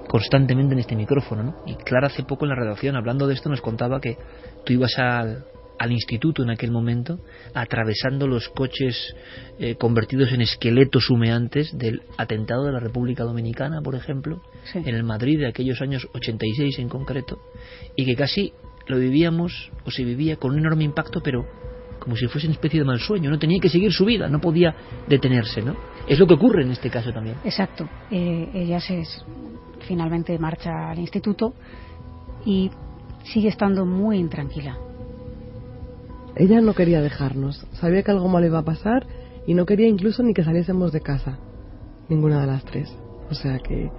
constantemente en este micrófono, ¿no? Y Clara hace poco en la redacción, hablando de esto, nos contaba que tú ibas al instituto en aquel momento, atravesando los coches convertidos en esqueletos humeantes del atentado de la República Dominicana, por ejemplo, sí, en el Madrid de aquellos años 86 en concreto, y que casi lo vivíamos, o se vivía con un enorme impacto, pero como si fuese una especie de mal sueño. No tenía que seguir su vida, no podía detenerse, ¿no? Es lo que ocurre en este caso también. Exacto. Ella finalmente marcha al instituto y sigue estando muy intranquila. Ella no quería dejarnos, sabía que algo malo iba a pasar y no quería incluso ni que saliésemos de casa, ninguna de las tres. O sea que,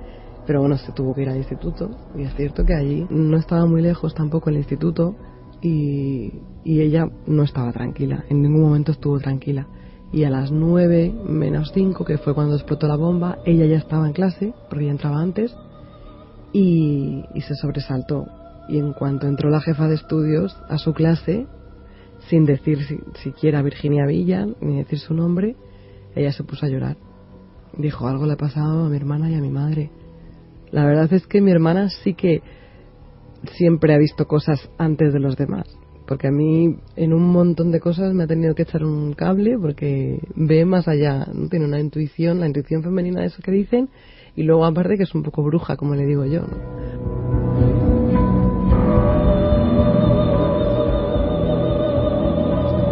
pero bueno, se tuvo que ir al instituto, y es cierto que allí no estaba muy lejos tampoco el instituto, y ella no estaba tranquila, en ningún momento estuvo tranquila. Y a las 9 menos 5, que fue cuando explotó la bomba, ella ya estaba en clase, porque ella entraba antes, y se sobresaltó. Y en cuanto entró la jefa de estudios a su clase, sin decir siquiera Virginia Villa, ni decir su nombre, ella se puso a llorar. Dijo: algo le ha pasado a mi hermana y a mi madre. La verdad es que mi hermana sí que siempre ha visto cosas antes de los demás, porque a mí en un montón de cosas me ha tenido que echar un cable, porque ve más allá, ¿no? Tiene una intuición, la intuición femenina, eso que dicen, y luego aparte que es un poco bruja, como le digo yo, ¿no?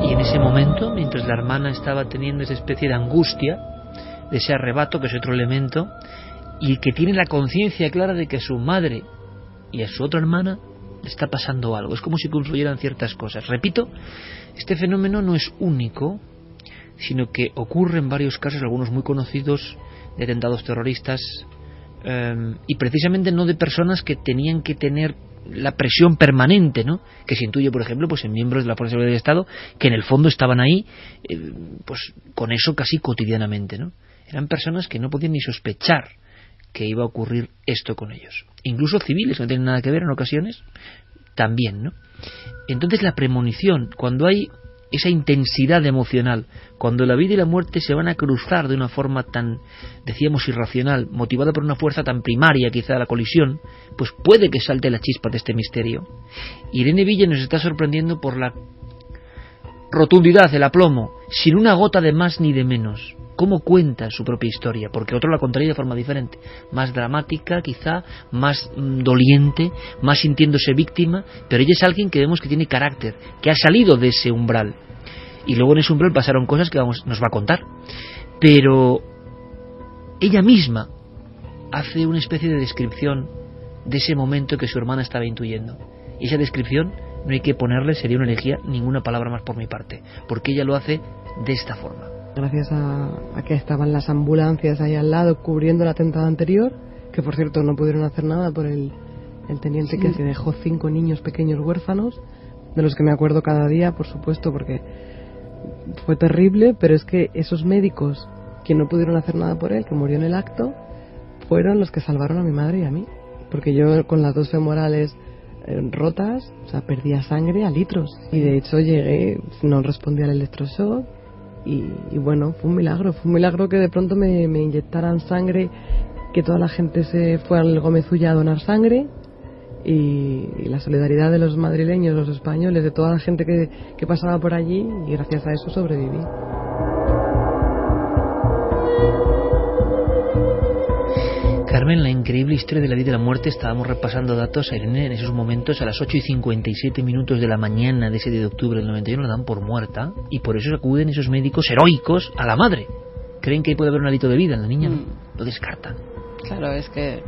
Y en ese momento, mientras la hermana estaba teniendo esa especie de angustia, de ese arrebato, que es otro elemento, y que tiene la conciencia clara de que a su madre y a su otra hermana le está pasando algo, es como si confluyeran ciertas cosas. Repito, este fenómeno no es único, sino que ocurre en varios casos, algunos muy conocidos, de atentados terroristas, y precisamente no de personas que tenían que tener la presión permanente, ¿no?, que se intuye, por ejemplo, pues en miembros de la Fuerza de Seguridad del Estado, que en el fondo estaban ahí pues con eso casi cotidianamente, ¿no? Eran personas que no podían ni sospechar que iba a ocurrir esto con ellos. Incluso civiles, que no tienen nada que ver en ocasiones, también, ¿no? Entonces la premonición, cuando hay esa intensidad emocional, cuando la vida y la muerte se van a cruzar de una forma tan, decíamos, irracional, motivada por una fuerza tan primaria, quizá la colisión, pues puede que salte la chispa de este misterio. Irene Villa nos está sorprendiendo por la rotundidad, el aplomo, sin una gota de más ni de menos. Cómo cuenta su propia historia, porque otro la contaría de forma diferente, más dramática quizá, más doliente, más sintiéndose víctima, pero ella es alguien que vemos que tiene carácter, que ha salido de ese umbral, y luego en ese umbral pasaron cosas que nos va a contar, pero ella misma hace una especie de descripción de ese momento que su hermana estaba intuyendo, y esa descripción no hay que ponerle, sería una elegía, ninguna palabra más por mi parte, porque ella lo hace de esta forma. Gracias a que estaban las ambulancias ahí al lado cubriendo el atentado anterior, que por cierto no pudieron hacer nada por el teniente, sí, que se dejó 5 niños pequeños huérfanos, de los que me acuerdo cada día, por supuesto, porque fue terrible, pero es que esos médicos que no pudieron hacer nada por él, que murió en el acto, fueron los que salvaron a mi madre y a mí, porque yo con las 2 femorales rotas, o sea, perdía sangre a litros, y de hecho llegué, no respondía al electroshock. Y bueno, fue un milagro que de pronto me inyectaran sangre, que toda la gente se fue al Gómez Ulla a donar sangre, y la solidaridad de los madrileños, los españoles, de toda la gente que pasaba por allí, y gracias a eso sobreviví. Carmen en La increíble historia de la vida y la muerte estábamos repasando datos a Irene en esos momentos. A las 8:57 de la mañana de ese día de octubre del 91 la dan por muerta, y por eso acuden esos médicos heroicos a la madre. Creen que ahí puede haber un hálito de vida en la niña, ¿no? Lo descartan. Claro, es que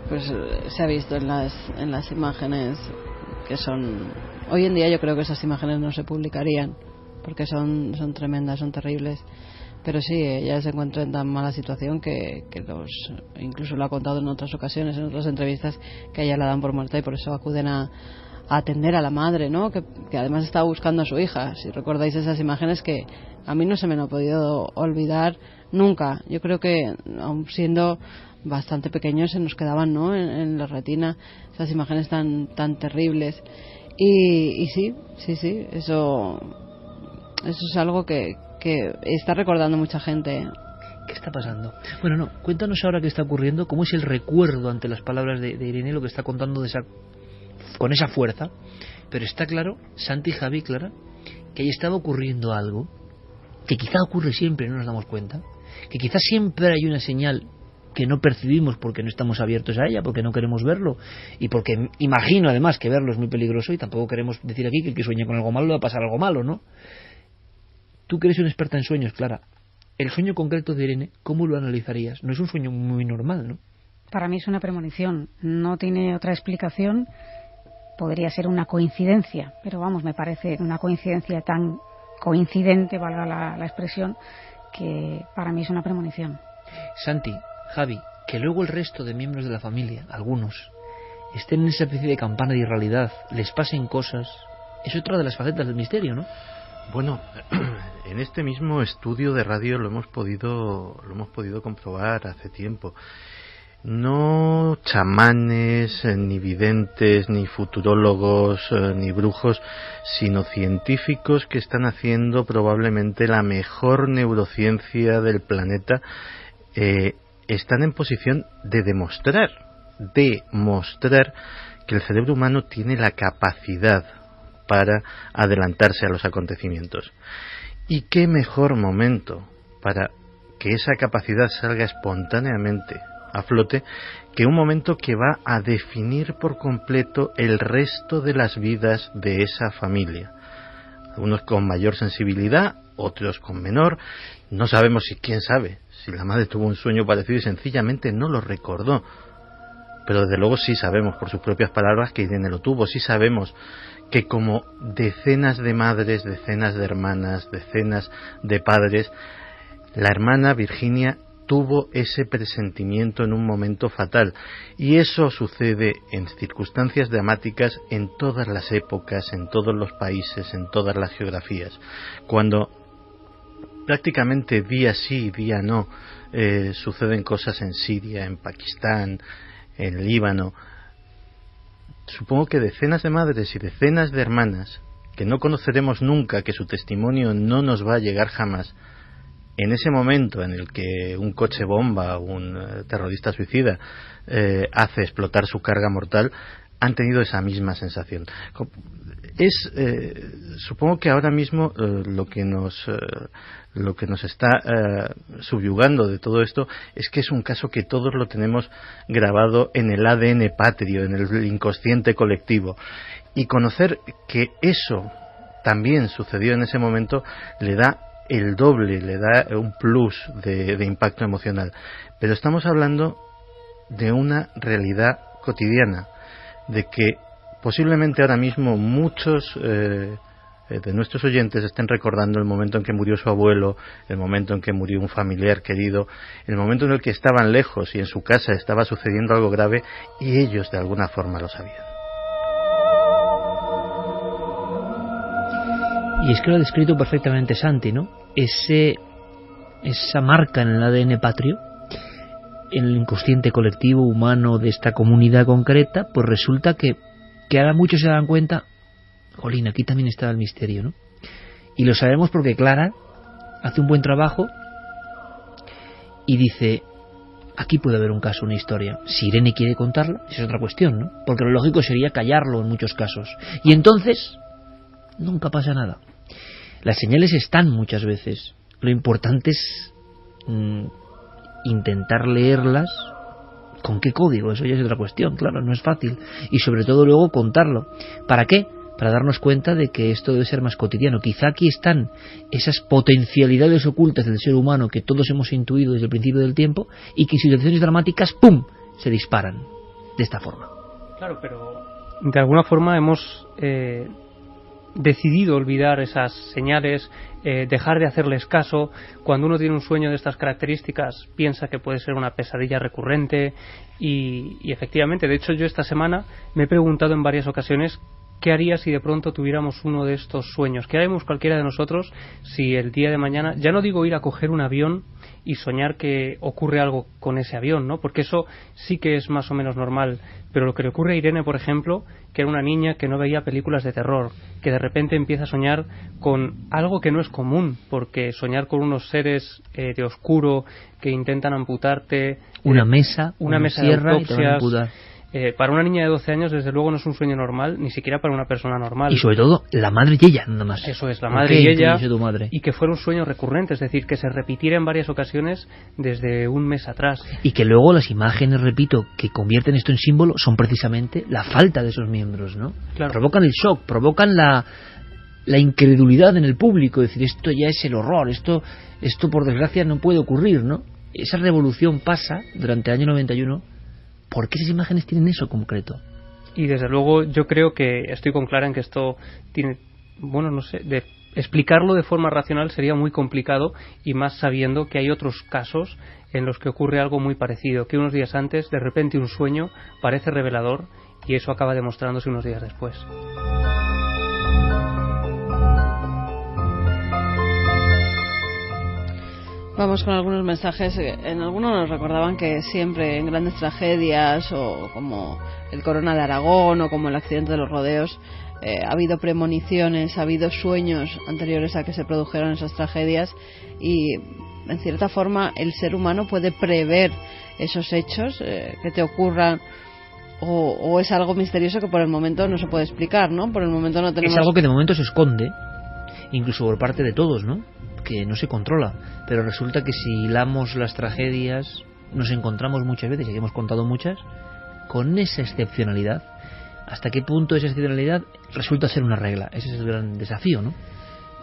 pues se ha visto en las imágenes que son... Hoy en día yo creo que esas imágenes no se publicarían porque son tremendas, son terribles. Pero sí, ella se encuentra en tan mala situación que incluso lo ha contado en otras ocasiones, en otras entrevistas, que a ella la dan por muerta y por eso acuden a atender a la madre, ¿no? Que además estaba buscando a su hija. Si recordáis esas imágenes, que a mí no se me han podido olvidar nunca. Yo creo que, aun siendo bastante pequeños, se nos quedaban, ¿no?, en la retina esas imágenes tan terribles. Y sí, eso es algo que está recordando mucha gente. ¿Qué está pasando? Bueno, no, cuéntanos ahora qué está ocurriendo, cómo es el recuerdo ante las palabras de Irene, lo que está contando con esa fuerza. Pero está claro, Santi, Javi, Clara, que ahí estaba ocurriendo algo que quizá ocurre siempre y no nos damos cuenta, que quizá siempre hay una señal que no percibimos porque no estamos abiertos a ella, porque no queremos verlo, y porque imagino además que verlo es muy peligroso, y tampoco queremos decir aquí que el que sueña con algo malo le va a pasar algo malo, ¿no? Tú que eres una experta en sueños, Clara, el sueño concreto de Irene, ¿cómo lo analizarías? No es un sueño muy normal, ¿no? Para mí es una premonición, no tiene otra explicación. Podría ser una coincidencia, pero vamos, me parece una coincidencia tan coincidente, valga la expresión, que para mí es una premonición. Santi, Javi, que luego el resto de miembros de la familia, algunos, estén en esa especie de campana de irrealidad, les pasen cosas, es otra de las facetas del misterio, ¿no? Bueno, en este mismo estudio de radio lo hemos podido comprobar hace tiempo. No chamanes, ni videntes, ni futurólogos, ni brujos, sino científicos que están haciendo probablemente la mejor neurociencia del planeta, están en posición de demostrar que el cerebro humano tiene la capacidad para adelantarse a los acontecimientos. ¿Y qué mejor momento para que esa capacidad salga espontáneamente a flote que un momento que va a definir por completo el resto de las vidas de esa familia? Algunos con mayor sensibilidad, otros con menor. No sabemos quién sabe si la madre tuvo un sueño parecido y sencillamente no lo recordó. Pero desde luego sí sabemos por sus propias palabras que Irene lo tuvo. Sí sabemos que como decenas de madres, decenas de hermanas, decenas de padres, la hermana Virginia tuvo ese presentimiento en un momento fatal. Y eso sucede en circunstancias dramáticas en todas las épocas, en todos los países, en todas las geografías. Cuando prácticamente día sí, día no, suceden cosas en Siria, en Pakistán, en Líbano. Supongo que decenas de madres y decenas de hermanas, que no conoceremos nunca, que su testimonio no nos va a llegar jamás, en ese momento en el que un coche bomba o un terrorista suicida hace explotar su carga mortal, han tenido esa misma sensación. Supongo que ahora mismo lo que nos está subyugando de todo esto es que es un caso que todos lo tenemos grabado en el ADN patrio, en el inconsciente colectivo, y conocer que eso también sucedió en ese momento le da el doble, le da un plus de impacto emocional. Pero estamos hablando de una realidad cotidiana, de que posiblemente ahora mismo muchos de nuestros oyentes estén recordando el momento en que murió su abuelo, el momento en que murió un familiar querido, el momento en el que estaban lejos y en su casa estaba sucediendo algo grave y ellos de alguna forma lo sabían. Y es que lo ha descrito perfectamente Santi, ¿no? Esa marca en el ADN patrio, en el inconsciente colectivo humano de esta comunidad concreta, pues resulta que ahora muchos se dan cuenta, jolín, aquí también está el misterio, ¿no? Y lo sabemos porque Clara hace un buen trabajo y dice, aquí puede haber un caso, una historia. Si Irene quiere contarlo, esa es otra cuestión, ¿no? Porque lo lógico sería callarlo en muchos casos. Y entonces, nunca pasa nada. Las señales están muchas veces. Lo importante es intentar leerlas ¿Con qué código? Eso ya es otra cuestión, claro, no es fácil. Y sobre todo luego contarlo. ¿Para qué? Para darnos cuenta de que esto debe ser más cotidiano. Quizá aquí están esas potencialidades ocultas del ser humano que todos hemos intuido desde el principio del tiempo y que en situaciones dramáticas, ¡pum!, se disparan de esta forma. Claro, pero de alguna forma hemos decidido olvidar esas señales, dejar de hacerles caso. Cuando uno tiene un sueño de estas características, piensa que puede ser una pesadilla recurrente y efectivamente, de hecho yo esta semana me he preguntado en varias ocasiones ¿qué haría si de pronto tuviéramos uno de estos sueños? ¿Qué haremos cualquiera de nosotros si el día de mañana, ya no digo ir a coger un avión y soñar que ocurre algo con ese avión, ¿no? Porque eso sí que es más o menos normal, pero lo que le ocurre a Irene, por ejemplo, que era una niña que no veía películas de terror, que de repente empieza a soñar con algo que no es común, porque soñar con unos seres de oscuro que intentan amputarte... Una mesa de autopsias... para una niña de 12 años, desde luego, no es un sueño normal, ni siquiera para una persona normal. Y sobre todo, la madre y ella, nada más. Eso es, la madre y ella, y que fuera un sueño recurrente, es decir, que se repitiera en varias ocasiones desde un mes atrás. Y que luego las imágenes, repito, que convierten esto en símbolo, son precisamente la falta de esos miembros, ¿no? Claro. Provocan el shock, provocan la incredulidad en el público, decir, esto ya es el horror, esto por desgracia no puede ocurrir, ¿no? Esa revolución pasa durante el año 91. ¿Por qué esas imágenes tienen eso concreto? Y desde luego yo creo que estoy con Clara en que esto tiene, bueno, no sé, de explicarlo de forma racional sería muy complicado, y más sabiendo que hay otros casos en los que ocurre algo muy parecido, que unos días antes de repente un sueño parece revelador y eso acaba demostrándose unos días después. Vamos con algunos mensajes. En algunos nos recordaban que siempre en grandes tragedias, o como el Corona de Aragón o como el accidente de los rodeos, ha habido premoniciones, ha habido sueños anteriores a que se produjeran esas tragedias, y en cierta forma el ser humano puede prever esos hechos que te ocurran, o es algo misterioso que por el momento no se puede explicar, ¿no? Por el momento no tenemos... Es algo que de momento se esconde, incluso por parte de todos, ¿no? Que no se controla, pero resulta que si hilamos las tragedias nos encontramos muchas veces, y hemos contado muchas, con esa excepcionalidad. ¿Hasta qué punto esa excepcionalidad resulta ser una regla? Ese es el gran desafío, ¿no?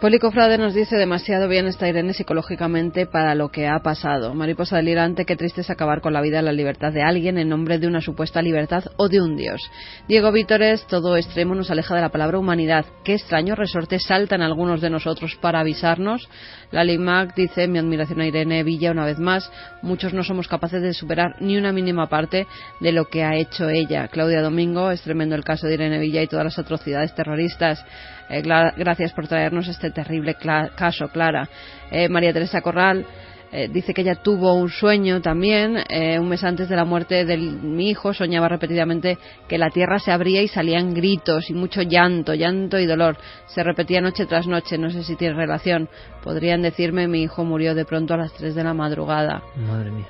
Poli Cofrade nos dice: demasiado bien está Irene psicológicamente para lo que ha pasado. Mariposa delirante: qué triste es acabar con la vida y la libertad de alguien en nombre de una supuesta libertad o de un dios. Diego Vítores: todo extremo nos aleja de la palabra humanidad. Qué extraños resortes saltan algunos de nosotros para avisarnos. Lali Mac dice: mi admiración a Irene Villa una vez más. Muchos no somos capaces de superar ni una mínima parte de lo que ha hecho ella. Claudia Domingo: es tremendo el caso de Irene Villa y todas las atrocidades terroristas. Gracias por traernos este terrible caso, Clara. María Teresa Corral dice que ella tuvo un sueño también. Un mes antes de la muerte de mi hijo soñaba repetidamente que la tierra se abría y salían gritos y mucho llanto y dolor. Se repetía noche tras noche. No sé si tiene relación. Podrían decirme: mi hijo murió de pronto a las 3 de la madrugada. Madre mía.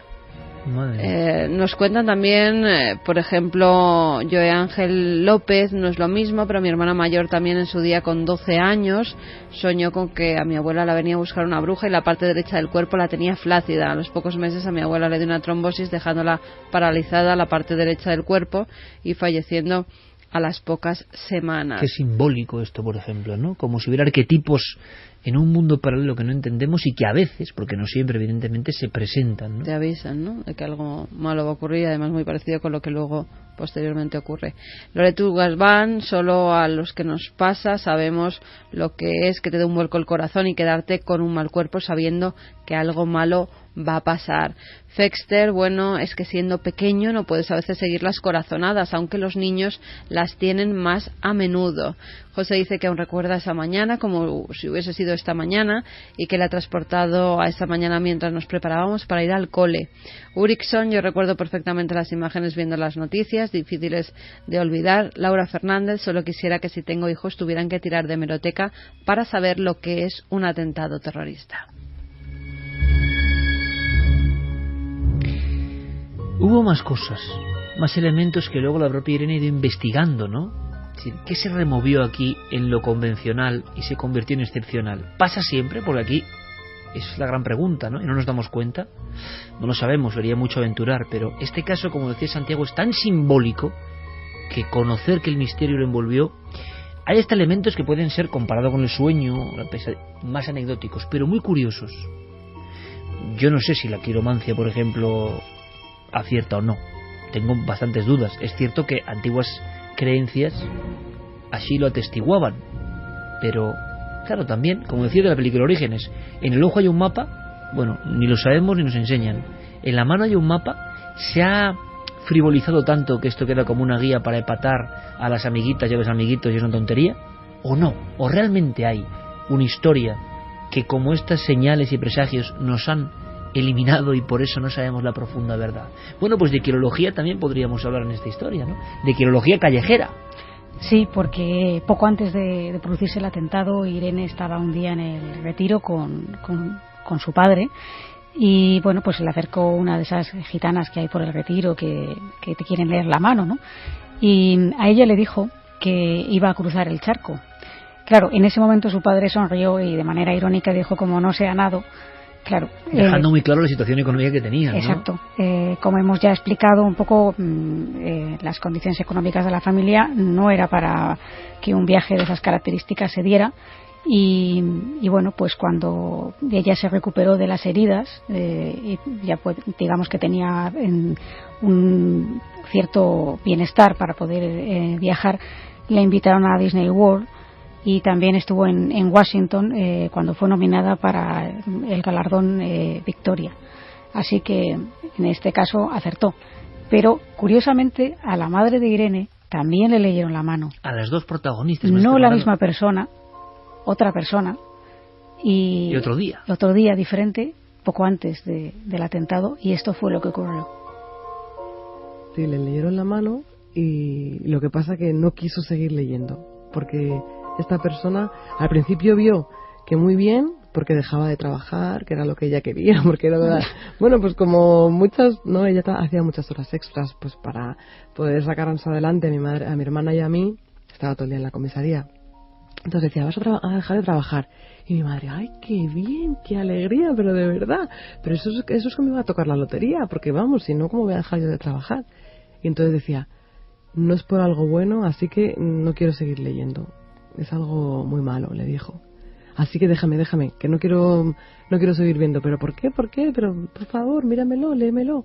Nos cuentan también, por ejemplo, Joe Ángel López: no es lo mismo, pero mi hermana mayor también en su día con 12 años soñó con que a mi abuela la venía a buscar una bruja y la parte derecha del cuerpo la tenía flácida. A los pocos meses a mi abuela le dio una trombosis, dejándola paralizada la parte derecha del cuerpo y falleciendo a las pocas semanas. Qué simbólico esto, por ejemplo, ¿no? Como si hubiera arquetipos en un mundo paralelo que no entendemos y que a veces, porque no siempre evidentemente, se presentan, ¿no? Te avisan, ¿no?, de que algo malo va a ocurrir, además muy parecido con lo que luego posteriormente ocurre. Loreto Gasván: solo a los que nos pasa sabemos lo que es que te dé un vuelco el corazón y quedarte con un mal cuerpo sabiendo que algo malo va a pasar. Fexter: bueno, es que siendo pequeño no puedes a veces seguir las corazonadas, aunque los niños las tienen más a menudo. José dice que aún recuerda esa mañana como si hubiese sido esta mañana y que le ha transportado a esa mañana mientras nos preparábamos para ir al cole. Urixon: yo recuerdo perfectamente las imágenes viendo las noticias, difíciles de olvidar. Laura Fernández: solo quisiera que si tengo hijos tuvieran que tirar de hemeroteca para saber lo que es un atentado terrorista. Hubo más cosas, más elementos que luego la propia Irene ha ido investigando, ¿no? ¿Qué se removió aquí en lo convencional y se convirtió en excepcional? Pasa siempre, porque aquí Es la gran pregunta, ¿no? Y no nos damos cuenta, no lo sabemos, sería mucho aventurar, pero este caso, como decía Santiago, es tan simbólico que conocer que el misterio lo envolvió. Hay hasta elementos que pueden ser, comparado con el sueño, más anecdóticos, pero muy curiosos. Yo no sé si la quiromancia, por ejemplo, acierta o no. Tengo bastantes dudas. Es cierto que antiguas creencias así lo atestiguaban, pero claro, también, como decía de la película Orígenes, en el ojo hay un mapa, bueno, ni lo sabemos ni nos enseñan. En la mano hay un mapa. Se ha frivolizado tanto que esto queda como una guía para epatar a las amiguitas y a los amiguitos y es una tontería, o no, o realmente hay una historia que, como estas señales y presagios, nos han eliminado y por eso no sabemos la profunda verdad. Bueno, pues de quirología también podríamos hablar en esta historia, ¿no? De quirología callejera. Sí, porque poco antes de producirse el atentado, Irene estaba un día en el retiro con su padre y, bueno, pues se le acercó una de esas gitanas que hay por el retiro que te quieren leer la mano, ¿no? Y a ella le dijo que iba a cruzar el charco. Claro, en ese momento su padre sonrió y de manera irónica dijo, como no sea nado. Claro, dejando muy claro la situación económica que tenía, ¿no? Exacto. Como hemos ya explicado un poco, las condiciones económicas de la familia no era para que un viaje de esas características se diera. Y bueno, pues cuando ella se recuperó de las heridas, y ya pues, digamos que tenía un cierto bienestar para poder viajar, la invitaron a Disney World. Y también estuvo en Washington cuando fue nominada para el galardón Victoria. Así que en este caso acertó. Pero curiosamente a la madre de Irene también le leyeron la mano. A las dos protagonistas. No la misma persona, otra persona. Y otro día. Otro día diferente, poco antes del atentado. Y esto fue lo que ocurrió. Sí, le leyeron la mano y lo que pasa que no quiso seguir leyendo. Porque esta persona al principio vio que muy bien, porque dejaba de trabajar, que era lo que ella quería, porque era verdad. Bueno, pues como muchas, no, ella hacía muchas horas extras, pues para poder sacarnos adelante a mi hermana y a mí. Estaba todo el día en la comisaría. Entonces decía, vas a dejar de trabajar. Y mi madre, ay, qué bien, qué alegría, pero de verdad. Pero eso es que me va a tocar la lotería, porque vamos, si no, ¿cómo voy a dejar yo de trabajar? Y entonces decía, no es por algo bueno, así que no quiero seguir leyendo. Es algo muy malo, le dijo. Así que déjame, que no quiero seguir viendo. ¿Pero por qué? Pero por favor, míramelo, léemelo.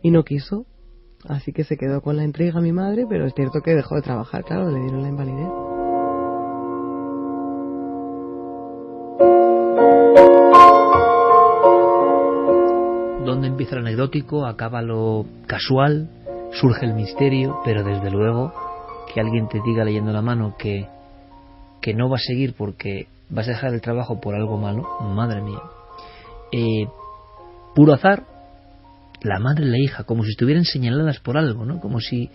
Y no quiso. Así que se quedó con la intriga mi madre, pero es cierto que dejó de trabajar, claro, le dieron la invalidez. ¿Dónde empieza lo anecdótico? Acaba lo casual, surge el misterio, pero desde luego que alguien te diga leyendo la mano que no va a seguir porque vas a dejar el trabajo por algo malo, madre mía. Puro azar, la madre y la hija, como si estuvieran señaladas por algo, ¿no? Como si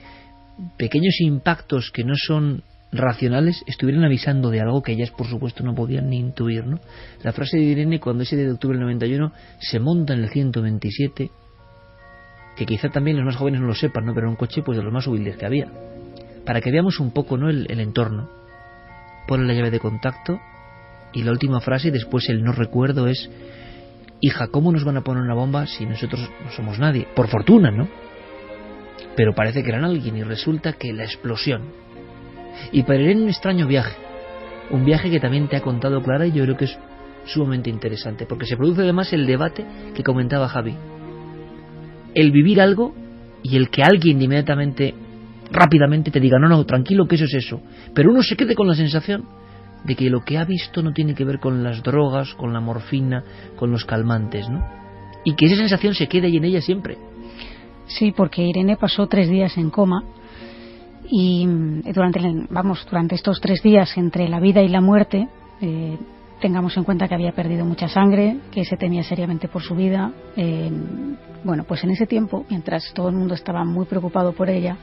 pequeños impactos que no son racionales estuvieran avisando de algo que ellas, por supuesto, no podían ni intuir, ¿no? La frase de Irene, cuando ese día de octubre del 91 se monta en el 127, que quizá también los más jóvenes no lo sepan, ¿no? Pero era un coche pues de los más humildes que había. Para que veamos un poco, ¿no?, el entorno. Pone la llave de contacto y la última frase y después el no recuerdo es: hija, ¿cómo nos van a poner una bomba si nosotros no somos nadie? Por fortuna, ¿no? Pero parece que eran alguien y resulta que la explosión. Y para Irene un extraño viaje, un viaje que también te ha contado Clara y yo creo que es sumamente interesante porque se produce además el debate que comentaba Javi, el vivir algo y el que alguien inmediatamente, rápidamente te diga no, tranquilo, que eso es eso, pero uno se quede con la sensación de que lo que ha visto no tiene que ver con las drogas, con la morfina, con los calmantes, ¿no? Y que esa sensación se quede ahí en ella siempre. Sí, porque Irene pasó 3 días en coma y durante estos 3 días entre la vida y la muerte, tengamos en cuenta que había perdido mucha sangre, que se temía seriamente por su vida. Bueno, pues en ese tiempo, mientras todo el mundo estaba muy preocupado por ella,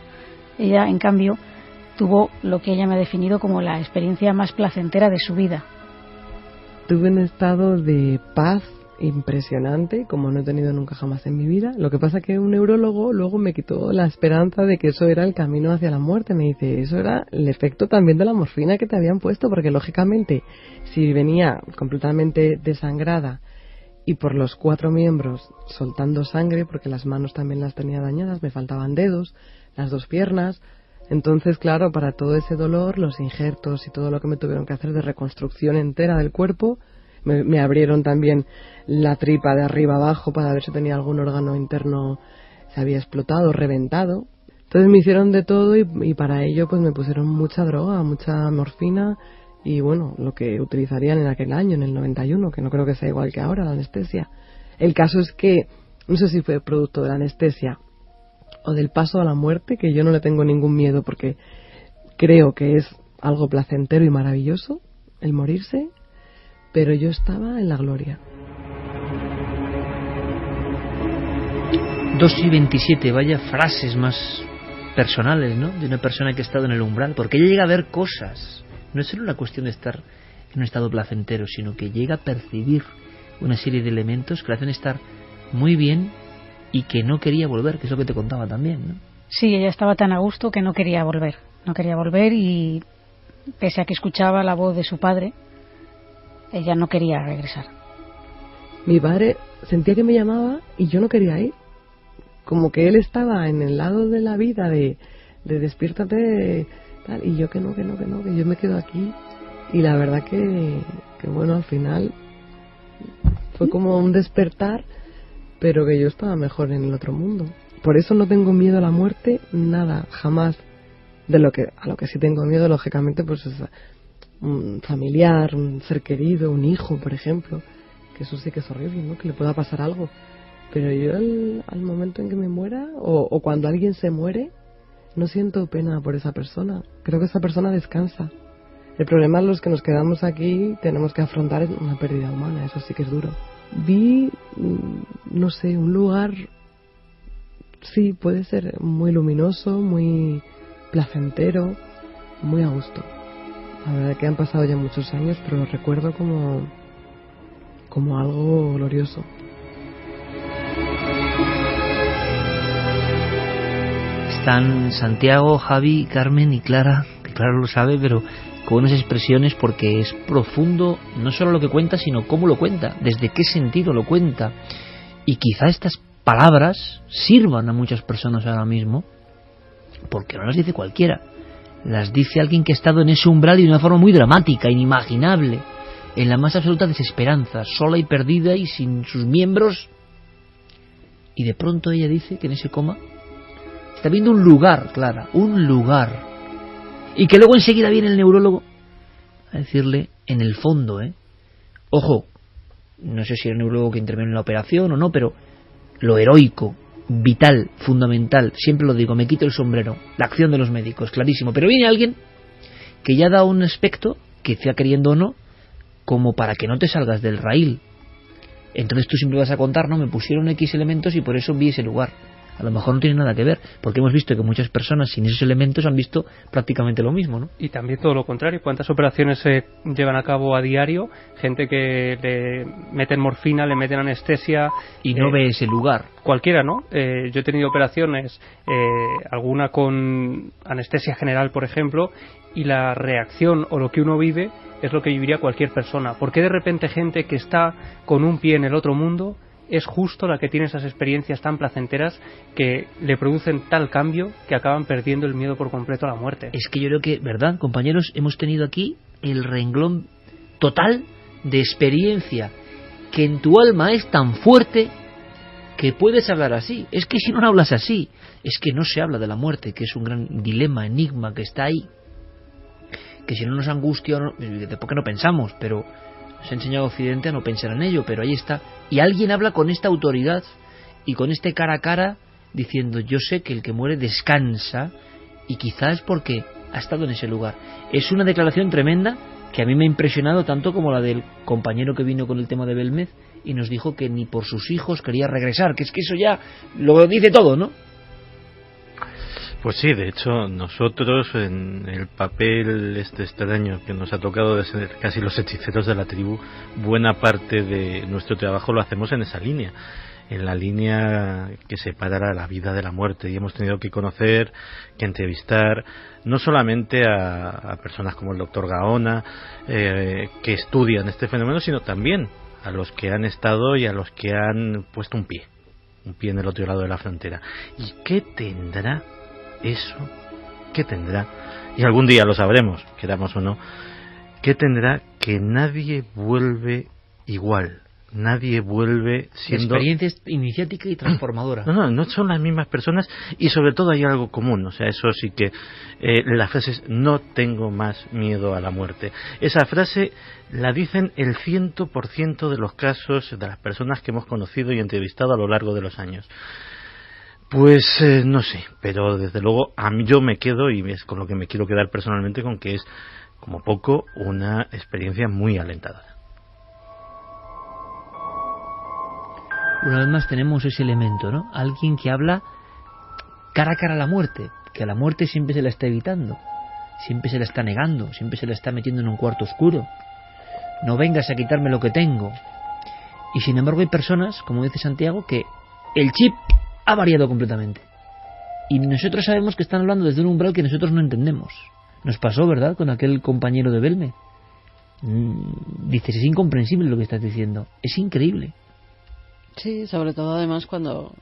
en cambio tuvo lo que ella me ha definido como la experiencia más placentera de su vida. Tuve un estado de paz impresionante, como no he tenido nunca jamás en mi vida. Lo que pasa que un neurólogo luego me quitó la esperanza de que eso era el camino hacia la muerte. Me dice, eso era el efecto también de la morfina que te habían puesto, porque lógicamente si venía completamente desangrada y por los 4 miembros soltando sangre, porque las manos también las tenía dañadas, me faltaban dedos, las 2 piernas. Entonces, claro, para todo ese dolor, los injertos y todo lo que me tuvieron que hacer de reconstrucción entera del cuerpo, me abrieron también la tripa de arriba abajo para ver si tenía algún órgano interno, se había explotado, reventado. Entonces me hicieron de todo y para ello pues me pusieron mucha droga, mucha morfina y bueno, lo que utilizarían en aquel año, en el 91, que no creo que sea igual que ahora la anestesia. El caso es que, no sé si fue producto de la anestesia o del paso a la muerte, que yo no le tengo ningún miedo porque creo que es algo placentero y maravilloso el morirse, pero yo estaba en la gloria. 2:27, vaya frases más personales, ¿no? De una persona que ha estado en el umbral, porque ella llega a ver cosas. No es solo una cuestión de estar en un estado placentero, sino que llega a percibir una serie de elementos que le hacen estar muy bien y que no quería volver, que es lo que te contaba también, ¿no? Sí, ella estaba tan a gusto que no quería volver y pese a que escuchaba la voz de su padre, ella no quería regresar. Mi padre sentía que me llamaba y yo no quería ir. Como que él estaba en el lado de la vida de despiértate, tal, y yo que no, que yo me quedo aquí. Y la verdad que bueno, al final fue como un despertar, pero que yo estaba mejor en el otro mundo. Por eso no tengo miedo a la muerte, nada, jamás. A lo que sí tengo miedo, lógicamente, pues es un familiar, un ser querido, un hijo, por ejemplo, que eso sí que es horrible, ¿no? Que le pueda pasar algo. Pero yo al momento en que me muera, o cuando alguien se muere, no siento pena por esa persona. Creo que esa persona descansa. El problema es los que nos quedamos aquí, tenemos que afrontar una pérdida humana, eso sí que es duro. Vi, no sé, un lugar, sí, puede ser muy luminoso, muy placentero, muy a gusto. La verdad que han pasado ya muchos años, pero lo recuerdo como algo glorioso. Están Santiago, Javi, Carmen y Clara, que Clara lo sabe, pero con unas expresiones porque es profundo, no solo lo que cuenta, sino cómo lo cuenta, desde qué sentido lo cuenta. Y quizá estas palabras sirvan a muchas personas ahora mismo, porque no las dice cualquiera. Las dice alguien que ha estado en ese umbral y de una forma muy dramática, inimaginable, en la más absoluta desesperanza, sola y perdida y sin sus miembros. Y de pronto ella dice que en ese coma está viendo un lugar, Clara, un lugar. Y que luego enseguida viene el neurólogo a decirle, en el fondo, ojo, no sé si era el neurólogo que intervino en la operación o no, pero lo heroico, vital, fundamental, siempre lo digo, me quito el sombrero, la acción de los médicos, clarísimo. Pero viene alguien que ya da un aspecto, que sea queriendo o no, como para que no te salgas del raíl. Entonces tú siempre vas a contar, no, me pusieron X elementos y por eso vi ese lugar. A lo mejor no tiene nada que ver, porque hemos visto que muchas personas sin esos elementos han visto prácticamente lo mismo, ¿no? Y también todo lo contrario, ¿cuántas operaciones se llevan a cabo a diario? Gente que le meten morfina, le meten anestesia... Y no ve ese lugar. Cualquiera, ¿no? Yo he tenido operaciones, alguna con anestesia general, por ejemplo, y la reacción o lo que uno vive es lo que viviría cualquier persona. ¿Por qué de repente gente que está con un pie en el otro mundo es justo la que tiene esas experiencias tan placenteras que le producen tal cambio que acaban perdiendo el miedo por completo a la muerte? Es que yo creo que, ¿verdad, compañeros? Hemos tenido aquí el renglón total de experiencia que en tu alma es tan fuerte que puedes hablar así. Es que si no hablas así, es que no se habla de la muerte, que es un gran dilema, enigma que está ahí, que si no nos angustia, ¿por qué no pensamos? Pero nos ha enseñado Occidente a no pensar en ello, pero ahí está. Y alguien habla con esta autoridad y con este cara a cara diciendo, yo sé que el que muere descansa, y quizás es porque ha estado en ese lugar. Es una declaración tremenda que a mí me ha impresionado tanto como la del compañero que vino con el tema de Belmez y nos dijo que ni por sus hijos quería regresar, que es que eso ya lo dice todo, ¿no? Pues sí, de hecho nosotros en el papel este extraño que nos ha tocado de ser casi los hechiceros de la tribu, buena parte de nuestro trabajo lo hacemos en esa línea, en la línea que separa la vida de la muerte, y hemos tenido que conocer, que entrevistar no solamente a personas como el doctor Gaona, que estudian este fenómeno, sino también a los que han estado y a los que han puesto un pie en el otro lado de la frontera. ¿Y qué tendrá eso? ¿Qué tendrá? Y algún día lo sabremos, queramos o no. ¿Qué tendrá que nadie vuelve igual? Nadie vuelve siendo... La experiencia es iniciática y transformadora. No son las mismas personas, y sobre todo hay algo común. O sea, eso sí que... la frase es: no tengo más miedo a la muerte. Esa frase la dicen el 100% de los casos de las personas que hemos conocido y entrevistado a lo largo de los años. Pues no sé, pero desde luego a mí yo me quedo, y es con lo que me quiero quedar personalmente, con que es como poco una experiencia muy alentadora. Una vez más tenemos ese elemento, ¿no? Alguien que habla cara a cara a la muerte, que a la muerte siempre se la está evitando, siempre se la está negando, siempre se la está metiendo en un cuarto oscuro. No vengas a quitarme lo que tengo. Y sin embargo hay personas, como dice Santiago, que el chip ha variado completamente. Y nosotros sabemos que están hablando desde un umbral que nosotros no entendemos. Nos pasó, ¿verdad?, con aquel compañero de Belme. Dices, es incomprensible lo que estás diciendo. Es increíble. Sí, sobre todo además cuando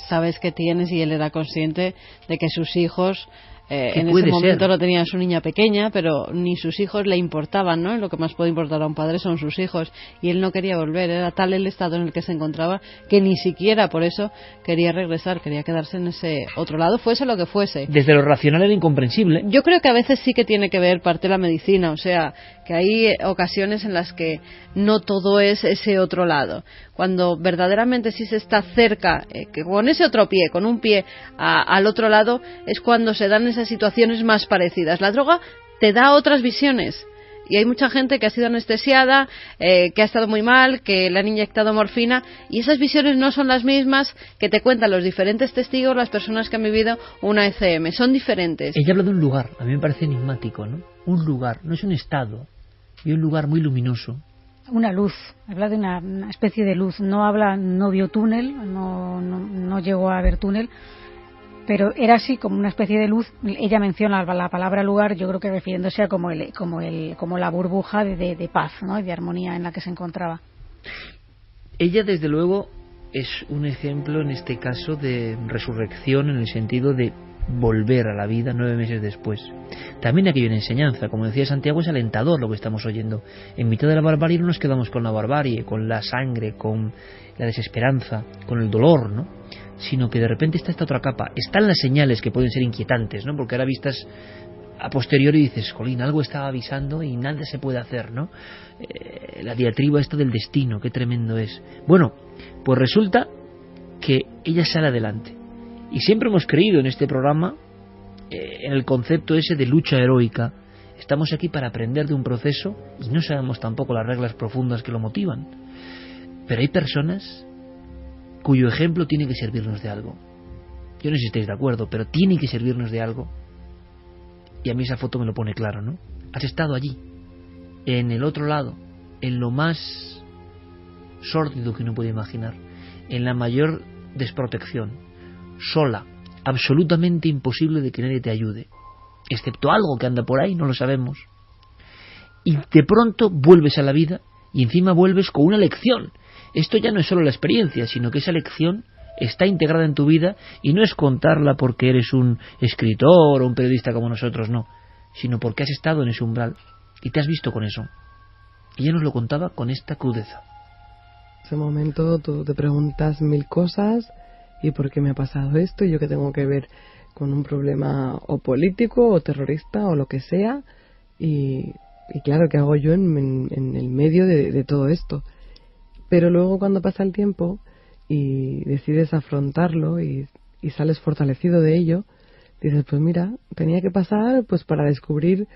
sabes que tienes, y él era consciente de que sus hijos en ese momento no tenían su niña pequeña, pero ni sus hijos le importaban, ¿no? Lo que más puede importar a un padre son sus hijos, y él no quería volver. Era tal el estado en el que se encontraba que ni siquiera por eso quería regresar, quería quedarse en ese otro lado, fuese lo que fuese. Desde lo racional era incomprensible. Yo creo que a veces sí que tiene que ver parte de la medicina, o sea, que hay ocasiones en las que no todo es ese otro lado. Cuando verdaderamente sí se está cerca, que con ese otro pie, con un pie al otro lado, es cuando se dan esas situaciones más parecidas. La droga te da otras visiones, y hay mucha gente que ha sido anestesiada, que ha estado muy mal, que le han inyectado morfina, y esas visiones no son las mismas que te cuentan los diferentes testigos, las personas que han vivido una ECM. Son diferentes. Ella habla de un lugar, a mí me parece enigmático, ¿no? Un lugar, no es un estado, y un lugar muy luminoso. Una luz, habla de una especie de luz. No vio túnel, no llegó a ver túnel, pero era así como una especie de luz. Ella menciona la palabra lugar, yo creo que refiriéndose a como la burbuja de paz, ¿no?, y de armonía en la que se encontraba. Ella, desde luego, es un ejemplo en este caso de resurrección, en el sentido de volver a la vida 9 meses después. También aquí hay una enseñanza, como decía Santiago, es alentador lo que estamos oyendo. En mitad de la barbarie no nos quedamos con la barbarie, con la sangre, con la desesperanza, con el dolor, ¿no?, sino que de repente está esta otra capa. Están las señales que pueden ser inquietantes, ¿no?, porque ahora vistas a posteriori dices, jolín, algo estaba avisando y nada se puede hacer, ¿no? La diatriba esta del destino, qué tremendo es. Bueno, pues resulta que ella sale adelante. Y siempre hemos creído en este programa en el concepto ese de lucha heroica. Estamos aquí para aprender de un proceso y no sabemos tampoco las reglas profundas que lo motivan. Pero hay personas cuyo ejemplo tiene que servirnos de algo. Yo no sé si estáis de acuerdo, pero tiene que servirnos de algo. Y a mí esa foto me lo pone claro, ¿no? Has estado allí, en el otro lado, en lo más sórdido que uno puede imaginar, en la mayor desprotección, sola, absolutamente imposible de que nadie te ayude, excepto algo que anda por ahí, no lo sabemos, y de pronto vuelves a la vida, y encima vuelves con una lección. Esto ya no es solo la experiencia, sino que esa lección está integrada en tu vida, y no es contarla porque eres un escritor o un periodista como nosotros, no, sino porque has estado en ese umbral y te has visto con eso. Y ella nos lo contaba con esta crudeza. En ese momento tú te preguntas 1000 cosas. ¿Y por qué me ha pasado esto? ¿Y yo qué tengo que ver con un problema o político o terrorista o lo que sea? Y claro, ¿qué hago yo en el medio de todo esto? Pero luego cuando pasa el tiempo y decides afrontarlo y sales fortalecido de ello, dices, pues mira, tenía que pasar pues para descubrir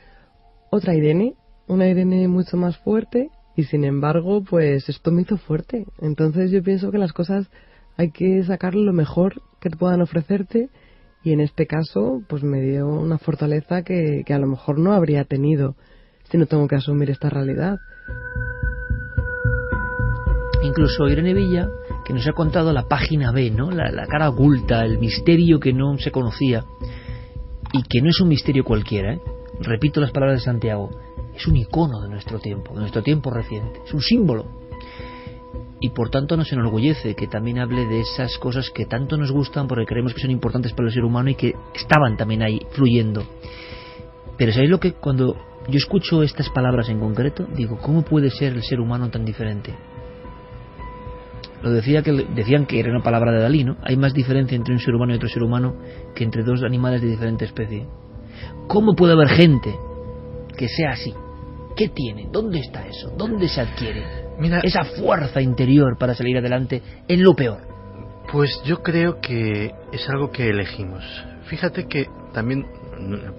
otra Irene, una Irene mucho más fuerte, y sin embargo pues esto me hizo fuerte. Entonces yo pienso que las cosas hay que sacar lo mejor que te puedan ofrecerte, y en este caso pues me dio una fortaleza que a lo mejor no habría tenido si no tengo que asumir esta realidad. Incluso Irene Villa, que nos ha contado la página B, ¿no?, la cara oculta, el misterio que no se conocía, y que no es un misterio cualquiera, ¿eh? Repito las palabras de Santiago, es un icono de nuestro tiempo reciente, es un símbolo y por tanto nos enorgullece que también hable de esas cosas que tanto nos gustan porque creemos que son importantes para el ser humano y que estaban también ahí fluyendo. Pero ¿sabéis lo que cuando yo escucho estas palabras en concreto? Digo, ¿cómo puede ser el ser humano tan diferente? Decían que era una palabra de Dalí, ¿no? Hay más diferencia entre un ser humano y otro ser humano que entre dos animales de diferente especie. ¿Cómo puede haber gente que sea así? ¿Qué tiene? ¿Dónde está eso? ¿Dónde se adquiere esa fuerza interior para salir adelante en lo peor? Pues yo creo que es algo que elegimos. Fíjate que también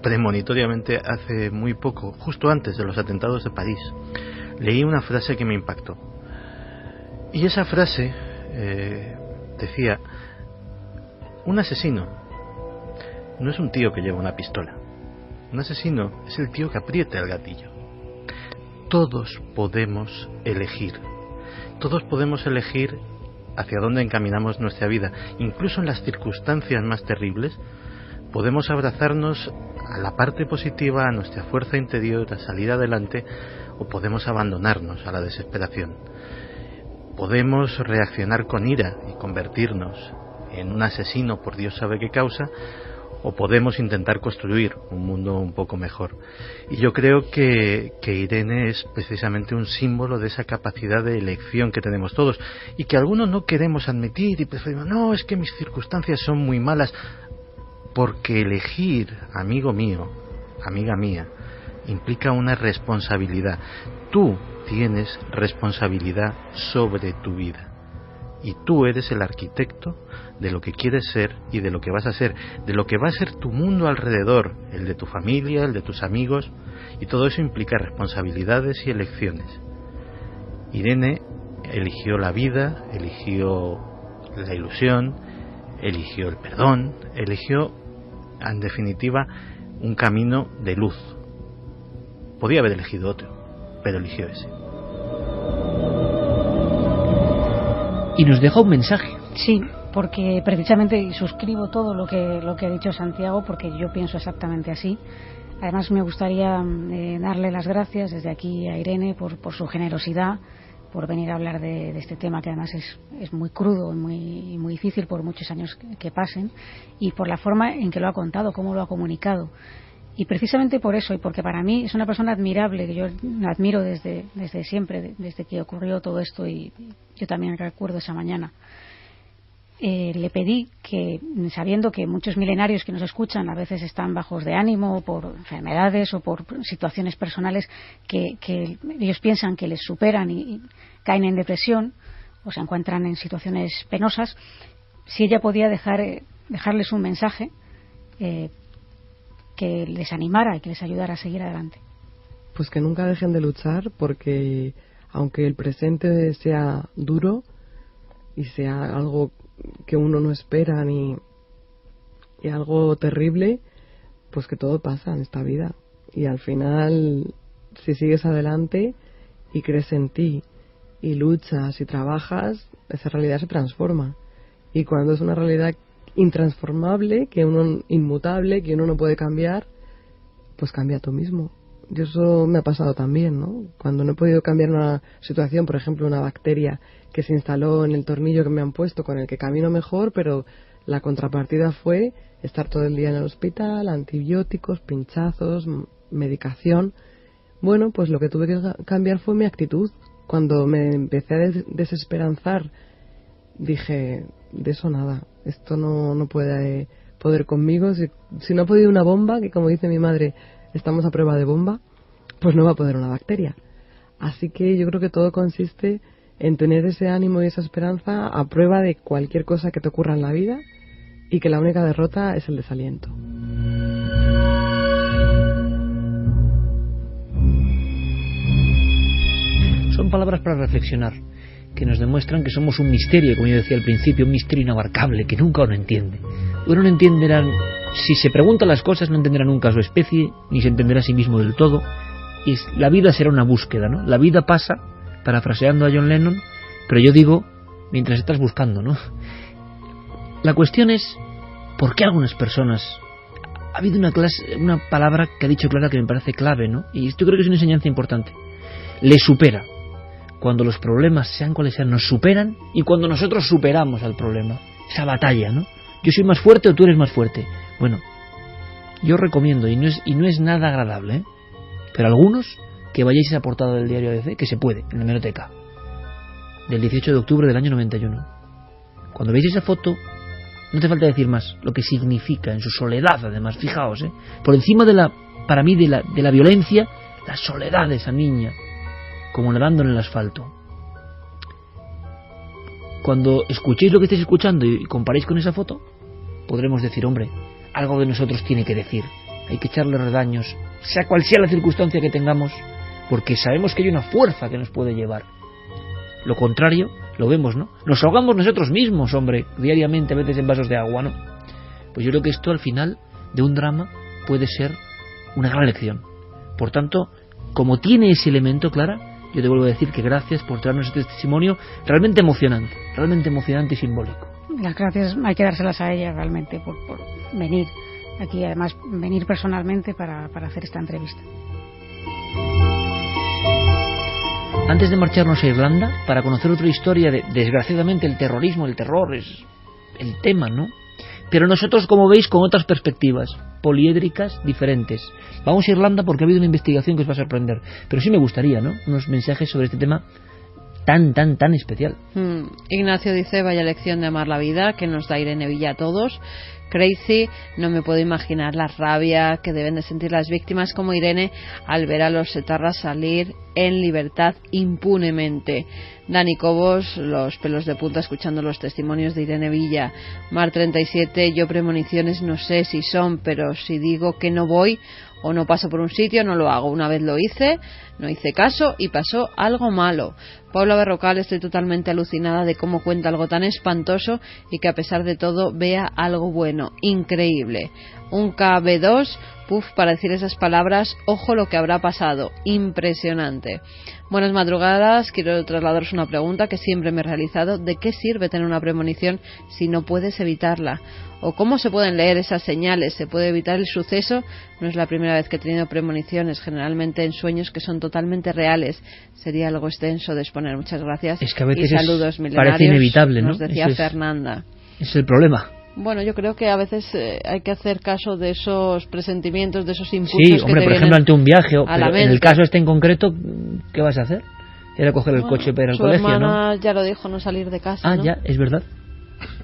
premonitoriamente hace muy poco, justo antes de los atentados de París, leí una frase que me impactó. Y esa frase decía: un asesino no es un tío que lleva una pistola. Un asesino es el tío que aprieta el gatillo. Todos podemos elegir. Todos podemos elegir hacia dónde encaminamos nuestra vida. Incluso en las circunstancias más terribles, podemos abrazarnos a la parte positiva, a nuestra fuerza interior, a salir adelante, o podemos abandonarnos a la desesperación. Podemos reaccionar con ira y convertirnos en un asesino por Dios sabe qué causa, o podemos intentar construir un mundo un poco mejor. Y yo creo que Irene es precisamente un símbolo de esa capacidad de elección que tenemos todos y que algunos no queremos admitir y preferimos, no, es que mis circunstancias son muy malas, porque elegir, amigo mío, amiga mía, implica una responsabilidad. Tú tienes responsabilidad sobre tu vida y tú eres el arquitecto de lo que quieres ser y de lo que vas a ser, de lo que va a ser tu mundo alrededor, el de tu familia, el de tus amigos, y todo eso implica responsabilidades y elecciones. Irene eligió la vida, eligió la ilusión, eligió el perdón, eligió, en definitiva, un camino de luz. Podía haber elegido otro, pero eligió ese. Y nos deja un mensaje. Sí, porque precisamente, y suscribo todo lo que ha dicho Santiago, porque yo pienso exactamente así. Además me gustaría darle las gracias desde aquí a Irene por su generosidad, por venir a hablar de este tema que además es muy crudo y muy difícil por muchos años que pasen, y por la forma en que lo ha contado, cómo lo ha comunicado. Y precisamente por eso, y porque para mí es una persona admirable, que yo la admiro desde siempre, desde que ocurrió todo esto, y yo también recuerdo esa mañana. Le pedí que, sabiendo que muchos milenarios que nos escuchan a veces están bajos de ánimo por enfermedades o por situaciones personales que ellos piensan que les superan y caen en depresión o se encuentran en situaciones penosas, si ella podía dejarles un mensaje que les animara y que les ayudara a seguir adelante. Pues que nunca dejen de luchar, porque aunque el presente sea duro y sea algo que uno no espera y algo terrible, pues que todo pasa en esta vida, y al final, si sigues adelante y crees en ti y luchas y trabajas, esa realidad se transforma. Y cuando es una realidad intransformable, inmutable, que uno no puede cambiar, pues cambia tú mismo. Y eso me ha pasado también, ¿no? Cuando no he podido cambiar una situación, por ejemplo, una bacteria que se instaló en el tornillo que me han puesto, con el que camino mejor, pero la contrapartida fue estar todo el día en el hospital, antibióticos, pinchazos, medicación. Bueno, pues lo que tuve que cambiar fue mi actitud. Cuando me empecé a desesperanzar, dije, de eso nada, esto no puede poder conmigo. Si no ha podido una bomba, que como dice mi madre, estamos a prueba de bomba, pues no va a poder una bacteria. Así que yo creo que todo consiste en tener ese ánimo y esa esperanza a prueba de cualquier cosa que te ocurra en la vida, y que la única derrota es el desaliento. Son palabras para reflexionar, que nos demuestran que somos un misterio, como yo decía al principio, un misterio inabarcable, que nunca uno entiende. Uno no entenderá, si se pregunta las cosas, no entenderá nunca su especie, ni se entenderá a sí mismo del todo, y la vida será una búsqueda, ¿no? La vida pasa, parafraseando a John Lennon, pero yo digo, mientras estás buscando, ¿no? La cuestión es, ¿por qué algunas personas... Ha habido una palabra que ha dicho Clara que me parece clave, ¿no? Y yo creo que es una enseñanza importante. Le supera. cuando los problemas, sean cuales sean, nos superan y cuando nosotros superamos al problema. Esa batalla, ¿no? Yo soy más fuerte o tú eres más fuerte. Bueno, yo recomiendo, y no es nada agradable, ¿eh? Pero algunos, que vayáis a esa portada del diario ABC, que se puede, en la hemeroteca, del 18 de octubre del año 91. Cuando veis esa foto, no hace falta decir más, lo que significa en su soledad, además, fijaos, ¿eh? Por encima para mí, de la violencia, la soledad de esa niña, como nadando en el asfalto. Cuando escuchéis lo que estéis escuchando y comparéis con esa foto, podremos decir, hombre, algo de nosotros tiene que decir. Hay que echarle redaños, sea cual sea la circunstancia que tengamos, porque sabemos que hay una fuerza que nos puede llevar. Lo contrario, lo vemos, ¿no? Nos ahogamos nosotros mismos, hombre, diariamente, a veces en vasos de agua, ¿no? Pues yo creo que esto, al final de un drama, puede ser una gran lección. Por tanto, como tiene ese elemento, Clara, yo te vuelvo a decir que gracias por traernos este testimonio realmente emocionante y simbólico. Las gracias hay que dárselas a ella realmente por venir aquí, además venir personalmente para hacer esta entrevista. Antes de marcharnos a Irlanda, para conocer otra historia desgraciadamente, el terrorismo, el terror es el tema, ¿no? Pero nosotros, como veis, con otras perspectivas poliédricas diferentes. Vamos a Irlanda porque ha habido una investigación que os va a sorprender. Pero sí me gustaría, ¿no? Unos mensajes sobre este tema tan especial. Ignacio dice, vaya lección de amar la vida que nos da Irene Villa a todos. Crazy, no me puedo imaginar la rabia que deben de sentir las víctimas como Irene al ver a los etarras salir en libertad impunemente. Dani Cobos, los pelos de punta escuchando los testimonios de Irene Villa. Mar 37, yo premoniciones no sé si son, pero si digo que no voy o no paso por un sitio, no lo hago. Una vez lo hice, no hice caso y pasó algo malo. Paula Berrocal, estoy totalmente alucinada de cómo cuenta algo tan espantoso y que a pesar de todo vea algo bueno. Increíble. Un KB2, para decir esas palabras, ojo lo que habrá pasado. Impresionante. Buenas madrugadas, quiero trasladaros una pregunta que siempre me he realizado. ¿De qué sirve tener una premonición si no puedes evitarla? ¿O cómo se pueden leer esas señales? ¿Se puede evitar el suceso? No es la primera vez que he tenido premoniciones, generalmente en sueños que son totalmente reales. Sería algo extenso de exponer. Muchas gracias. Es que a veces y saludos milenarios. Parece inevitable, ¿no? Nos decía Fernanda. Es el problema. Bueno, yo creo que a veces hay que hacer caso de esos presentimientos, de esos impulsos. Sí, hombre, por ejemplo, ante un viaje, pero en el caso este en concreto, ¿qué vas a hacer? Era coger el coche para ir al colegio, ¿no? Su hermana ya lo dijo, no salir de casa, ¿no? Ya, es verdad.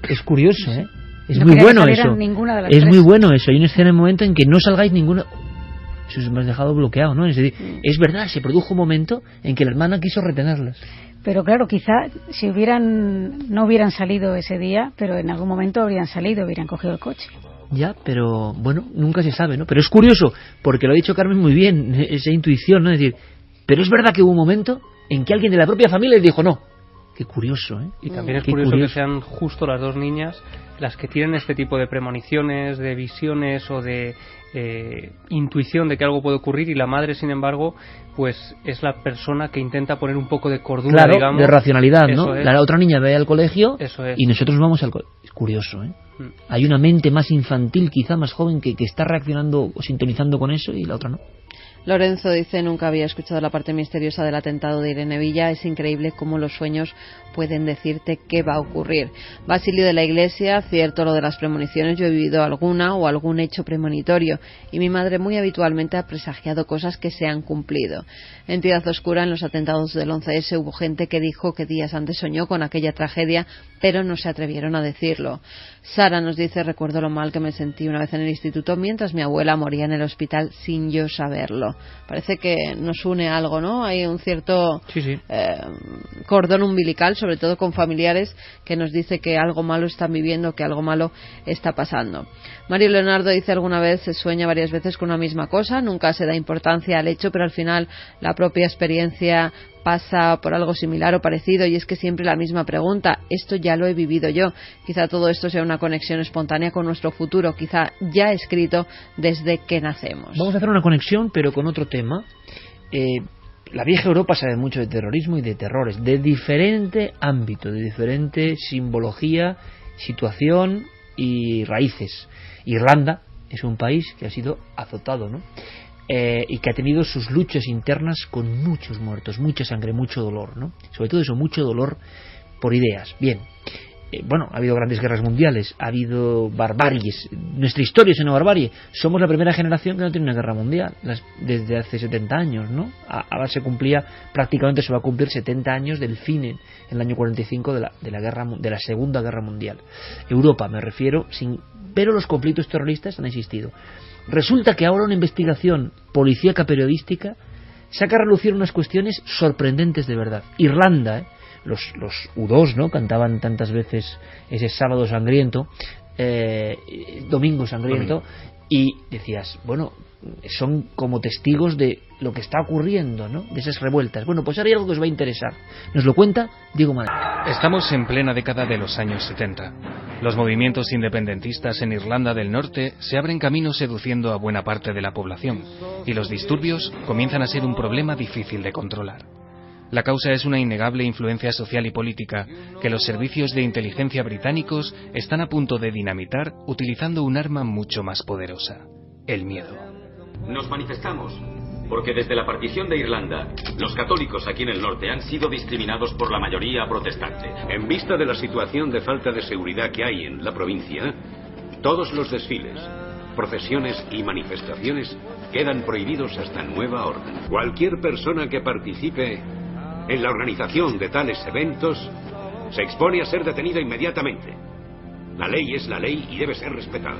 Es curioso, ¿eh? Es no muy bueno eso. Es muy bueno eso. Hay una escena en un momento en que no salgáis ninguna. Eso me has dejado bloqueado, ¿no? Es decir, es verdad, se produjo un momento en que la hermana quiso retenerlas. Pero claro, quizá si no hubieran salido ese día, pero en algún momento hubieran cogido el coche. Ya, pero bueno, nunca se sabe, ¿no? Pero es curioso, porque lo ha dicho Carmen muy bien, esa intuición, ¿no? Es decir, pero es verdad que hubo un momento en que alguien de la propia familia les dijo no. Qué curioso, ¿eh? Y también es curioso que sean justo las dos niñas las que tienen este tipo de premoniciones, de visiones o de intuición de que algo puede ocurrir, y la madre, sin embargo, pues es la persona que intenta poner un poco de cordura, claro, digamos, de racionalidad, ¿no? La otra niña ve al colegio y nosotros vamos al colegio. Es curioso, ¿eh? Hay una mente más infantil, quizá más joven, que está reaccionando o sintonizando con eso, y la otra no. Lorenzo dice, nunca había escuchado la parte misteriosa del atentado de Irene Villa. Es increíble cómo los sueños pueden decirte qué va a ocurrir. Basilio de la Iglesia, cierto lo de las premoniciones, yo he vivido alguna o algún hecho premonitorio y mi madre muy habitualmente ha presagiado cosas que se han cumplido. Entidad oscura, en los atentados del 11S hubo gente que dijo que días antes soñó con aquella tragedia, pero no se atrevieron a decirlo. Sara nos dice, recuerdo lo mal que me sentí una vez en el instituto mientras mi abuela moría en el hospital sin yo saberlo. Parece que nos une algo, ¿no? Hay un cierto cordón umbilical, sobre todo con familiares, que nos dice que algo malo están viviendo, que algo malo está pasando. Mario Leonardo dice, alguna vez se sueña varias veces con una misma cosa, nunca se da importancia al hecho, pero al final la propia experiencia pasa por algo similar o parecido, y es que siempre la misma pregunta, esto ya lo he vivido yo. Quizá todo esto sea una conexión espontánea con nuestro futuro, quizá ya escrito desde que nacemos. Vamos a hacer una conexión, pero con otro tema. La vieja Europa sabe mucho de terrorismo y de terrores, de diferente ámbito, de diferente simbología, situación y raíces. Irlanda es un país que ha sido azotado, ¿no? y que ha tenido sus luchas internas con muchos muertos, mucha sangre, mucho dolor, ¿no? Sobre todo eso, mucho dolor por ideas. Bien, bueno, ha habido grandes guerras mundiales, ha habido barbaries. Nuestra historia es una barbarie. Somos la primera generación que no tiene una guerra mundial desde hace 70 años, ¿no? Ahora prácticamente se va a cumplir 70 años del fin en el año 45 de la Segunda Guerra Mundial. Europa, me refiero, pero los conflictos terroristas han existido. Resulta que ahora una investigación policíaca periodística saca a relucir unas cuestiones sorprendentes de verdad. Irlanda, los U2, ¿no? Cantaban tantas veces ese sábado sangriento, domingo sangriento, y decías, bueno, son como testigos de lo que está ocurriendo, ¿no? De esas revueltas. Bueno, pues ahora hay algo que os va a interesar. Nos lo cuenta Diego Madrid. Estamos en plena década de los años 70. Los movimientos independentistas en Irlanda del Norte se abren camino seduciendo a buena parte de la población, y los disturbios comienzan a ser un problema difícil de controlar. La causa es una innegable influencia social y política que los servicios de inteligencia británicos están a punto de dinamitar utilizando un arma mucho más poderosa: el miedo. Nos manifestamos porque desde la partición de Irlanda, los católicos aquí en el norte han sido discriminados por la mayoría protestante. En vista de la situación de falta de seguridad que hay en la provincia, todos los desfiles, procesiones y manifestaciones quedan prohibidos hasta nueva orden. Cualquier persona que participe en la organización de tales eventos se expone a ser detenida inmediatamente. La ley es la ley y debe ser respetada.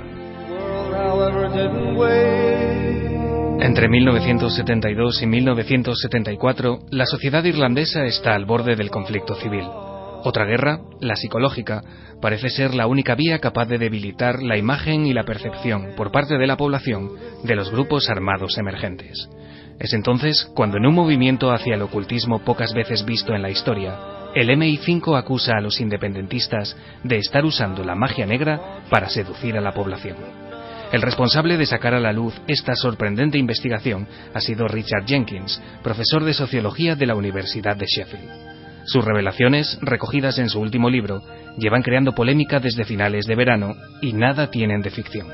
Entre 1972 y 1974, la sociedad irlandesa está al borde del conflicto civil. Otra guerra, la psicológica, parece ser la única vía capaz de debilitar la imagen y la percepción por parte de la población de los grupos armados emergentes. Es entonces cuando, en un movimiento hacia el ocultismo pocas veces visto en la historia, el MI5 acusa a los independentistas de estar usando la magia negra para seducir a la población. El responsable de sacar a la luz esta sorprendente investigación ha sido Richard Jenkins, profesor de sociología de la Universidad de Sheffield. Sus revelaciones, recogidas en su último libro, llevan creando polémica desde finales de verano y nada tienen de ficción.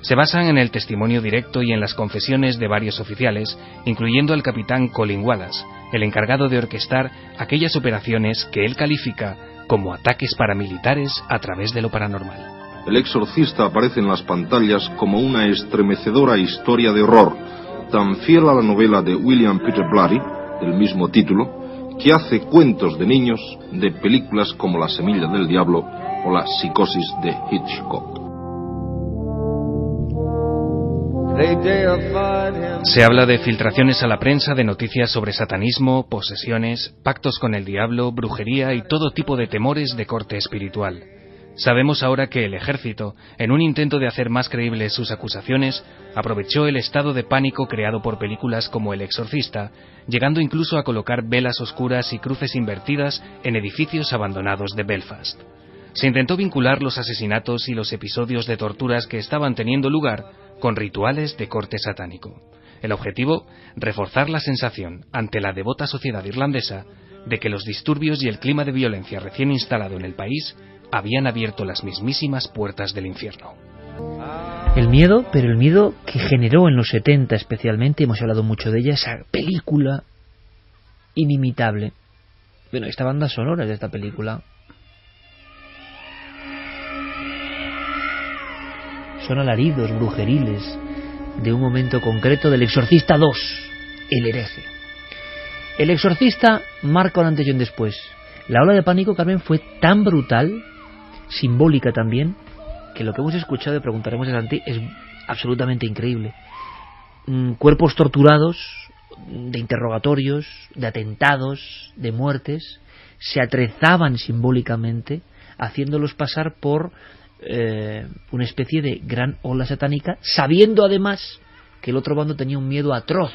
Se basan en el testimonio directo y en las confesiones de varios oficiales, incluyendo al capitán Colin Wallace, el encargado de orquestar aquellas operaciones que él califica como ataques paramilitares a través de lo paranormal. El Exorcista aparece en las pantallas como una estremecedora historia de horror, tan fiel a la novela de William Peter Blatty, del mismo título, que hace cuentos de niños de películas como La semilla del diablo o La psicosis de Hitchcock. Se habla de filtraciones a la prensa de noticias sobre satanismo, posesiones, pactos con el diablo, brujería y todo tipo de temores de corte espiritual. Sabemos ahora que el ejército, en un intento de hacer más creíbles sus acusaciones, aprovechó el estado de pánico creado por películas como El Exorcista, llegando incluso a colocar velas oscuras y cruces invertidas en edificios abandonados de Belfast. Se intentó vincular los asesinatos y los episodios de torturas que estaban teniendo lugar con rituales de corte satánico. El objetivo, reforzar la sensación ante la devota sociedad irlandesa de que los disturbios y el clima de violencia recién instalado en el país habían abierto las mismísimas puertas del infierno. El miedo, pero el miedo que generó en los 70 especialmente, hemos hablado mucho de ella, esa película inimitable. Bueno, esta banda sonora de esta película son alaridos brujeriles de un momento concreto del Exorcista 2, El hereje. El Exorcista marca un antes y un después. La ola de pánico, Carmen, fue tan brutal, simbólica también, que lo que hemos escuchado, y preguntaremos a Santi, es absolutamente increíble. Cuerpos torturados, de interrogatorios, de atentados, de muertes, se atrezaban simbólicamente, haciéndolos pasar por una especie de gran ola satánica, sabiendo además que el otro bando tenía un miedo atroz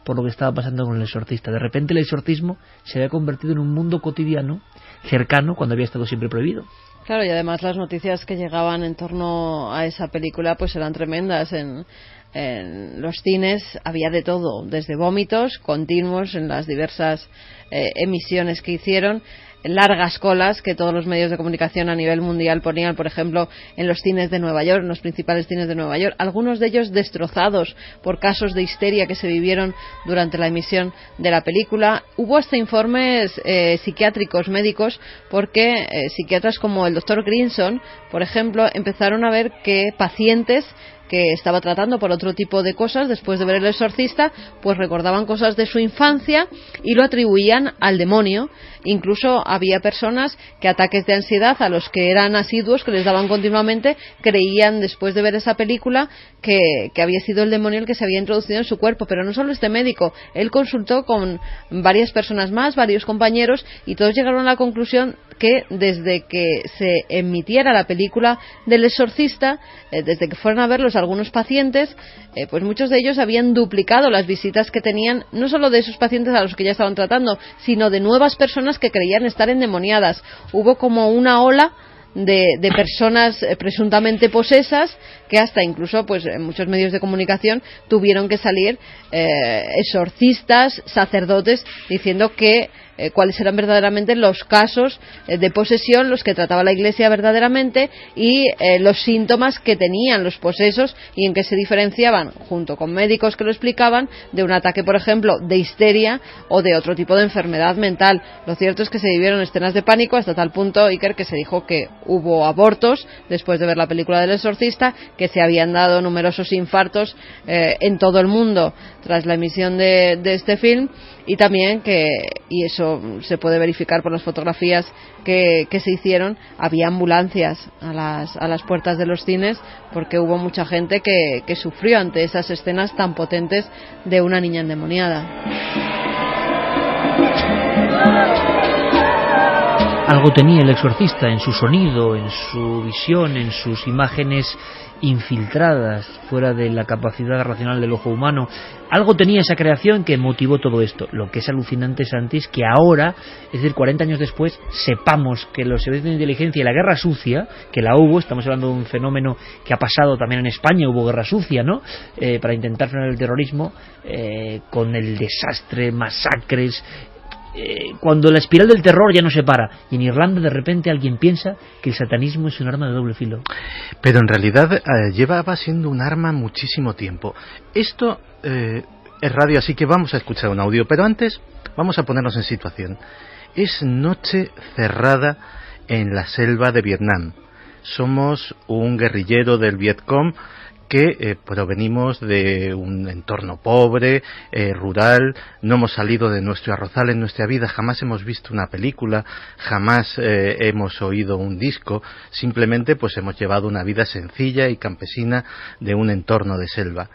por lo que estaba pasando con el exorcista. De repente el exorcismo se había convertido en un mundo cotidiano, cercano, cuando había estado siempre prohibido. Claro, y además las noticias que llegaban en torno a esa película pues eran tremendas. En los cines había de todo, desde vómitos continuos en las diversas emisiones que hicieron. largas colas que todos los medios de comunicación a nivel mundial ponían, por ejemplo, en los cines de Nueva York, en los principales cines de Nueva York, algunos de ellos destrozados por casos de histeria que se vivieron durante la emisión de la película. Hubo hasta informes psiquiátricos, médicos, porque psiquiatras como el doctor Grinson, por ejemplo, empezaron a ver que pacientes que estaba tratando por otro tipo de cosas, después de ver El Exorcista, pues recordaban cosas de su infancia y lo atribuían al demonio. Incluso había personas que ataques de ansiedad a los que eran asiduos, que les daban continuamente, creían después de ver esa película que había sido el demonio el que se había introducido en su cuerpo. Pero no solo este médico, él consultó con varias personas más, varios compañeros, y todos llegaron a la conclusión que desde que se emitiera la película del Exorcista, desde que fueron a verlos algunos pacientes, pues muchos de ellos habían duplicado las visitas que tenían, no solo de esos pacientes a los que ya estaban tratando, sino de nuevas personas que creían estar endemoniadas. Hubo como una ola de personas presuntamente posesas, que hasta incluso pues en muchos medios de comunicación tuvieron que salir exorcistas, sacerdotes, diciendo que cuáles eran verdaderamente los casos de posesión, los que trataba la Iglesia verdaderamente, y los síntomas que tenían los posesos y en qué se diferenciaban, junto con médicos que lo explicaban, de un ataque, por ejemplo, de histeria o de otro tipo de enfermedad mental. Lo cierto es que se vivieron escenas de pánico hasta tal punto, Iker, que se dijo que hubo abortos después de ver la película del Exorcista, que se habían dado numerosos infartos en todo el mundo tras la emisión de este film, y también y eso se puede verificar por las fotografías que se hicieron, había ambulancias a las puertas de los cines, porque hubo mucha gente que sufrió ante esas escenas tan potentes de una niña endemoniada. Algo tenía El Exorcista en su sonido, en su visión, en sus imágenes infiltradas fuera de la capacidad racional del ojo humano. Algo tenía esa creación que motivó todo esto. Lo que es alucinante, Santi, es que ahora, es decir, 40 años después, sepamos que los servicios de inteligencia y la guerra sucia, que la hubo, estamos hablando de un fenómeno que ha pasado también en España, hubo guerra sucia, ¿no?, para intentar frenar el terrorismo, con el desastre, masacres, cuando la espiral del terror ya no se para, y en Irlanda de repente alguien piensa que el satanismo es un arma de doble filo. Pero en realidad llevaba siendo un arma muchísimo tiempo. Esto es radio, así que vamos a escuchar un audio, pero antes vamos a ponernos en situación. Es noche cerrada en la selva de Vietnam. Somos un guerrillero del Vietcong que provenimos de un entorno pobre, rural, no hemos salido de nuestro arrozal en nuestra vida, jamás hemos visto una película, jamás hemos oído un disco, simplemente pues hemos llevado una vida sencilla y campesina de un entorno de selva.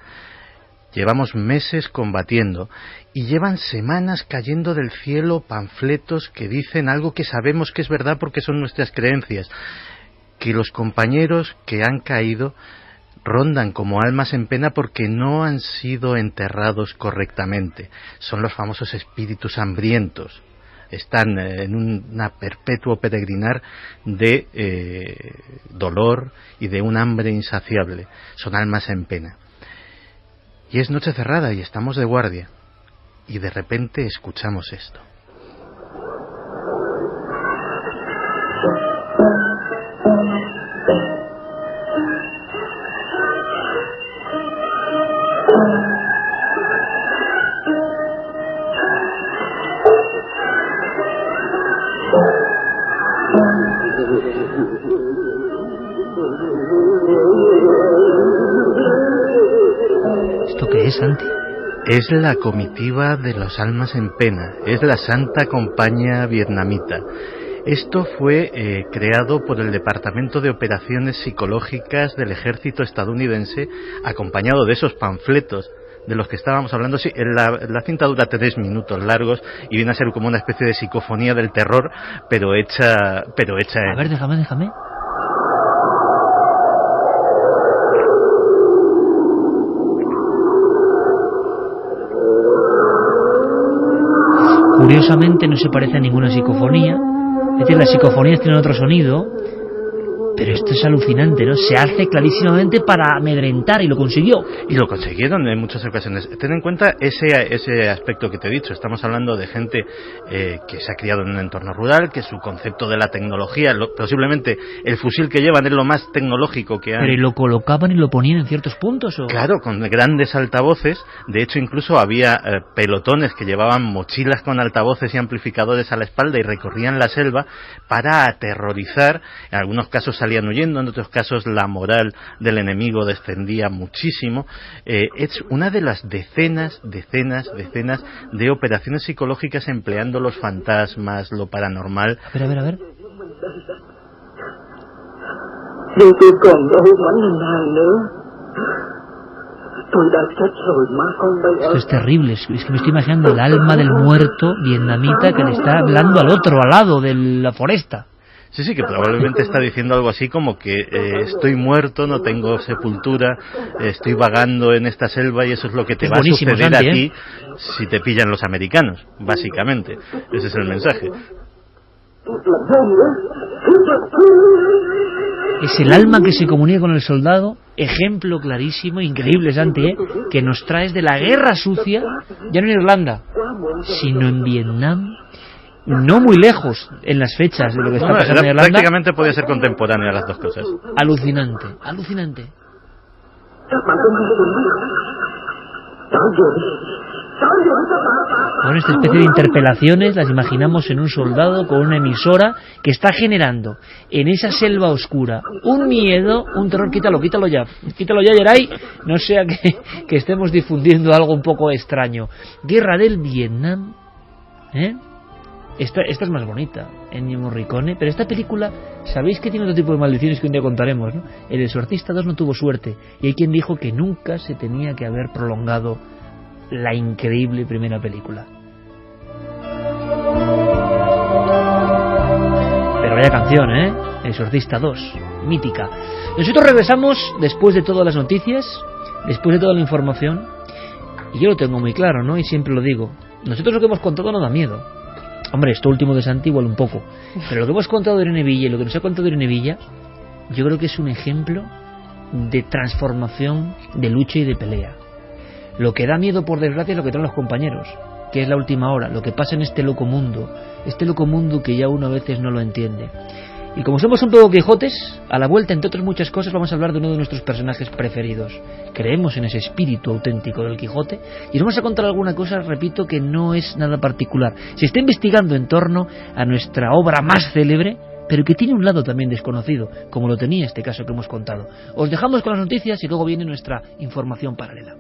Llevamos meses combatiendo y llevan semanas cayendo del cielo panfletos que dicen algo que sabemos que es verdad porque son nuestras creencias, que los compañeros que han caído rondan como almas en pena porque no han sido enterrados correctamente. Son los famosos espíritus hambrientos. Están en una perpetuo peregrinar de dolor y de un hambre insaciable. Son almas en pena. Y es noche cerrada y estamos de guardia. Y de repente escuchamos esto. ¿Esto qué es, Santi? Es la comitiva de los almas en pena, es la Santa Compañía Vietnamita. Esto fue creado por el Departamento de Operaciones Psicológicas del Ejército estadounidense, acompañado de esos panfletos de los que estábamos hablando. Sí, la cinta dura 3 minutos largos y viene a ser como una especie de psicofonía del terror, pero hecha A ver, déjame. Curiosamente no se parece a ninguna psicofonía, es decir, las psicofonías tienen otro sonido, Pero esto es alucinante, ¿no? Se hace clarísimamente para amedrentar, y lo consiguió. Y lo consiguieron en muchas ocasiones. Ten en cuenta ese aspecto que te he dicho. Estamos hablando de gente que se ha criado en un entorno rural, que su concepto de la tecnología, posiblemente el fusil que llevan es lo más tecnológico que han... Pero ¿y lo colocaban y lo ponían en ciertos puntos? ¿O? Claro, con grandes altavoces. De hecho, incluso había pelotones que llevaban mochilas con altavoces y amplificadores a la espalda y recorrían la selva para aterrorizar. En algunos casos salían huyendo, en otros casos la moral del enemigo descendía muchísimo. Es una de las decenas de operaciones psicológicas empleando los fantasmas, lo paranormal. A ver. Esto es terrible, es que me estoy imaginando el alma del muerto vietnamita que le está hablando al otro, al lado de la foresta. Sí, que probablemente está diciendo algo así como que estoy muerto, no tengo sepultura, estoy vagando en esta selva y eso es lo que te va a suceder, Santi, a ti si te pillan los americanos, básicamente. Ese es el mensaje. Es el alma que se comunica con el soldado, ejemplo clarísimo, increíble, Santi, que nos traes de la guerra sucia, ya no en Irlanda, sino en Vietnam. No muy lejos en las fechas de lo que está pasando en Irlanda. Prácticamente podía ser contemporánea las dos cosas. Alucinante. Bueno, esta especie de interpelaciones las imaginamos en un soldado con una emisora que está generando en esa selva oscura un miedo, un terror. Quítalo ya, Yeray, no sea que estemos difundiendo algo un poco extraño. Guerra del Vietnam, Esta es más bonita, Ennio Morricone, pero esta película, sabéis que tiene otro tipo de maldiciones que un día contaremos, ¿no? El Exorcista 2 no tuvo suerte, y hay quien dijo que nunca se tenía que haber prolongado la increíble primera película. Pero vaya canción, El Exorcista 2, mítica. Nosotros regresamos después de todas las noticias, después de toda la información, y yo lo tengo muy claro, ¿no? Y siempre lo digo, nosotros lo que hemos contado no da miedo. Hombre, esto último de Santi igual un poco, pero lo que hemos contado de Irene Villa y lo que nos ha contado Irene Villa, yo creo que es un ejemplo de transformación, de lucha y de pelea. Lo que da miedo, por desgracia, es lo que traen los compañeros, que es la última hora, lo que pasa en este loco mundo que ya uno a veces no lo entiende. Y como somos un poco Quijotes, a la vuelta, entre otras muchas cosas, vamos a hablar de uno de nuestros personajes preferidos. Creemos en ese espíritu auténtico del Quijote y os vamos a contar alguna cosa, repito, que no es nada particular. Se está investigando en torno a nuestra obra más célebre, pero que tiene un lado también desconocido, como lo tenía este caso que hemos contado. Os dejamos con las noticias y luego viene nuestra información paralela.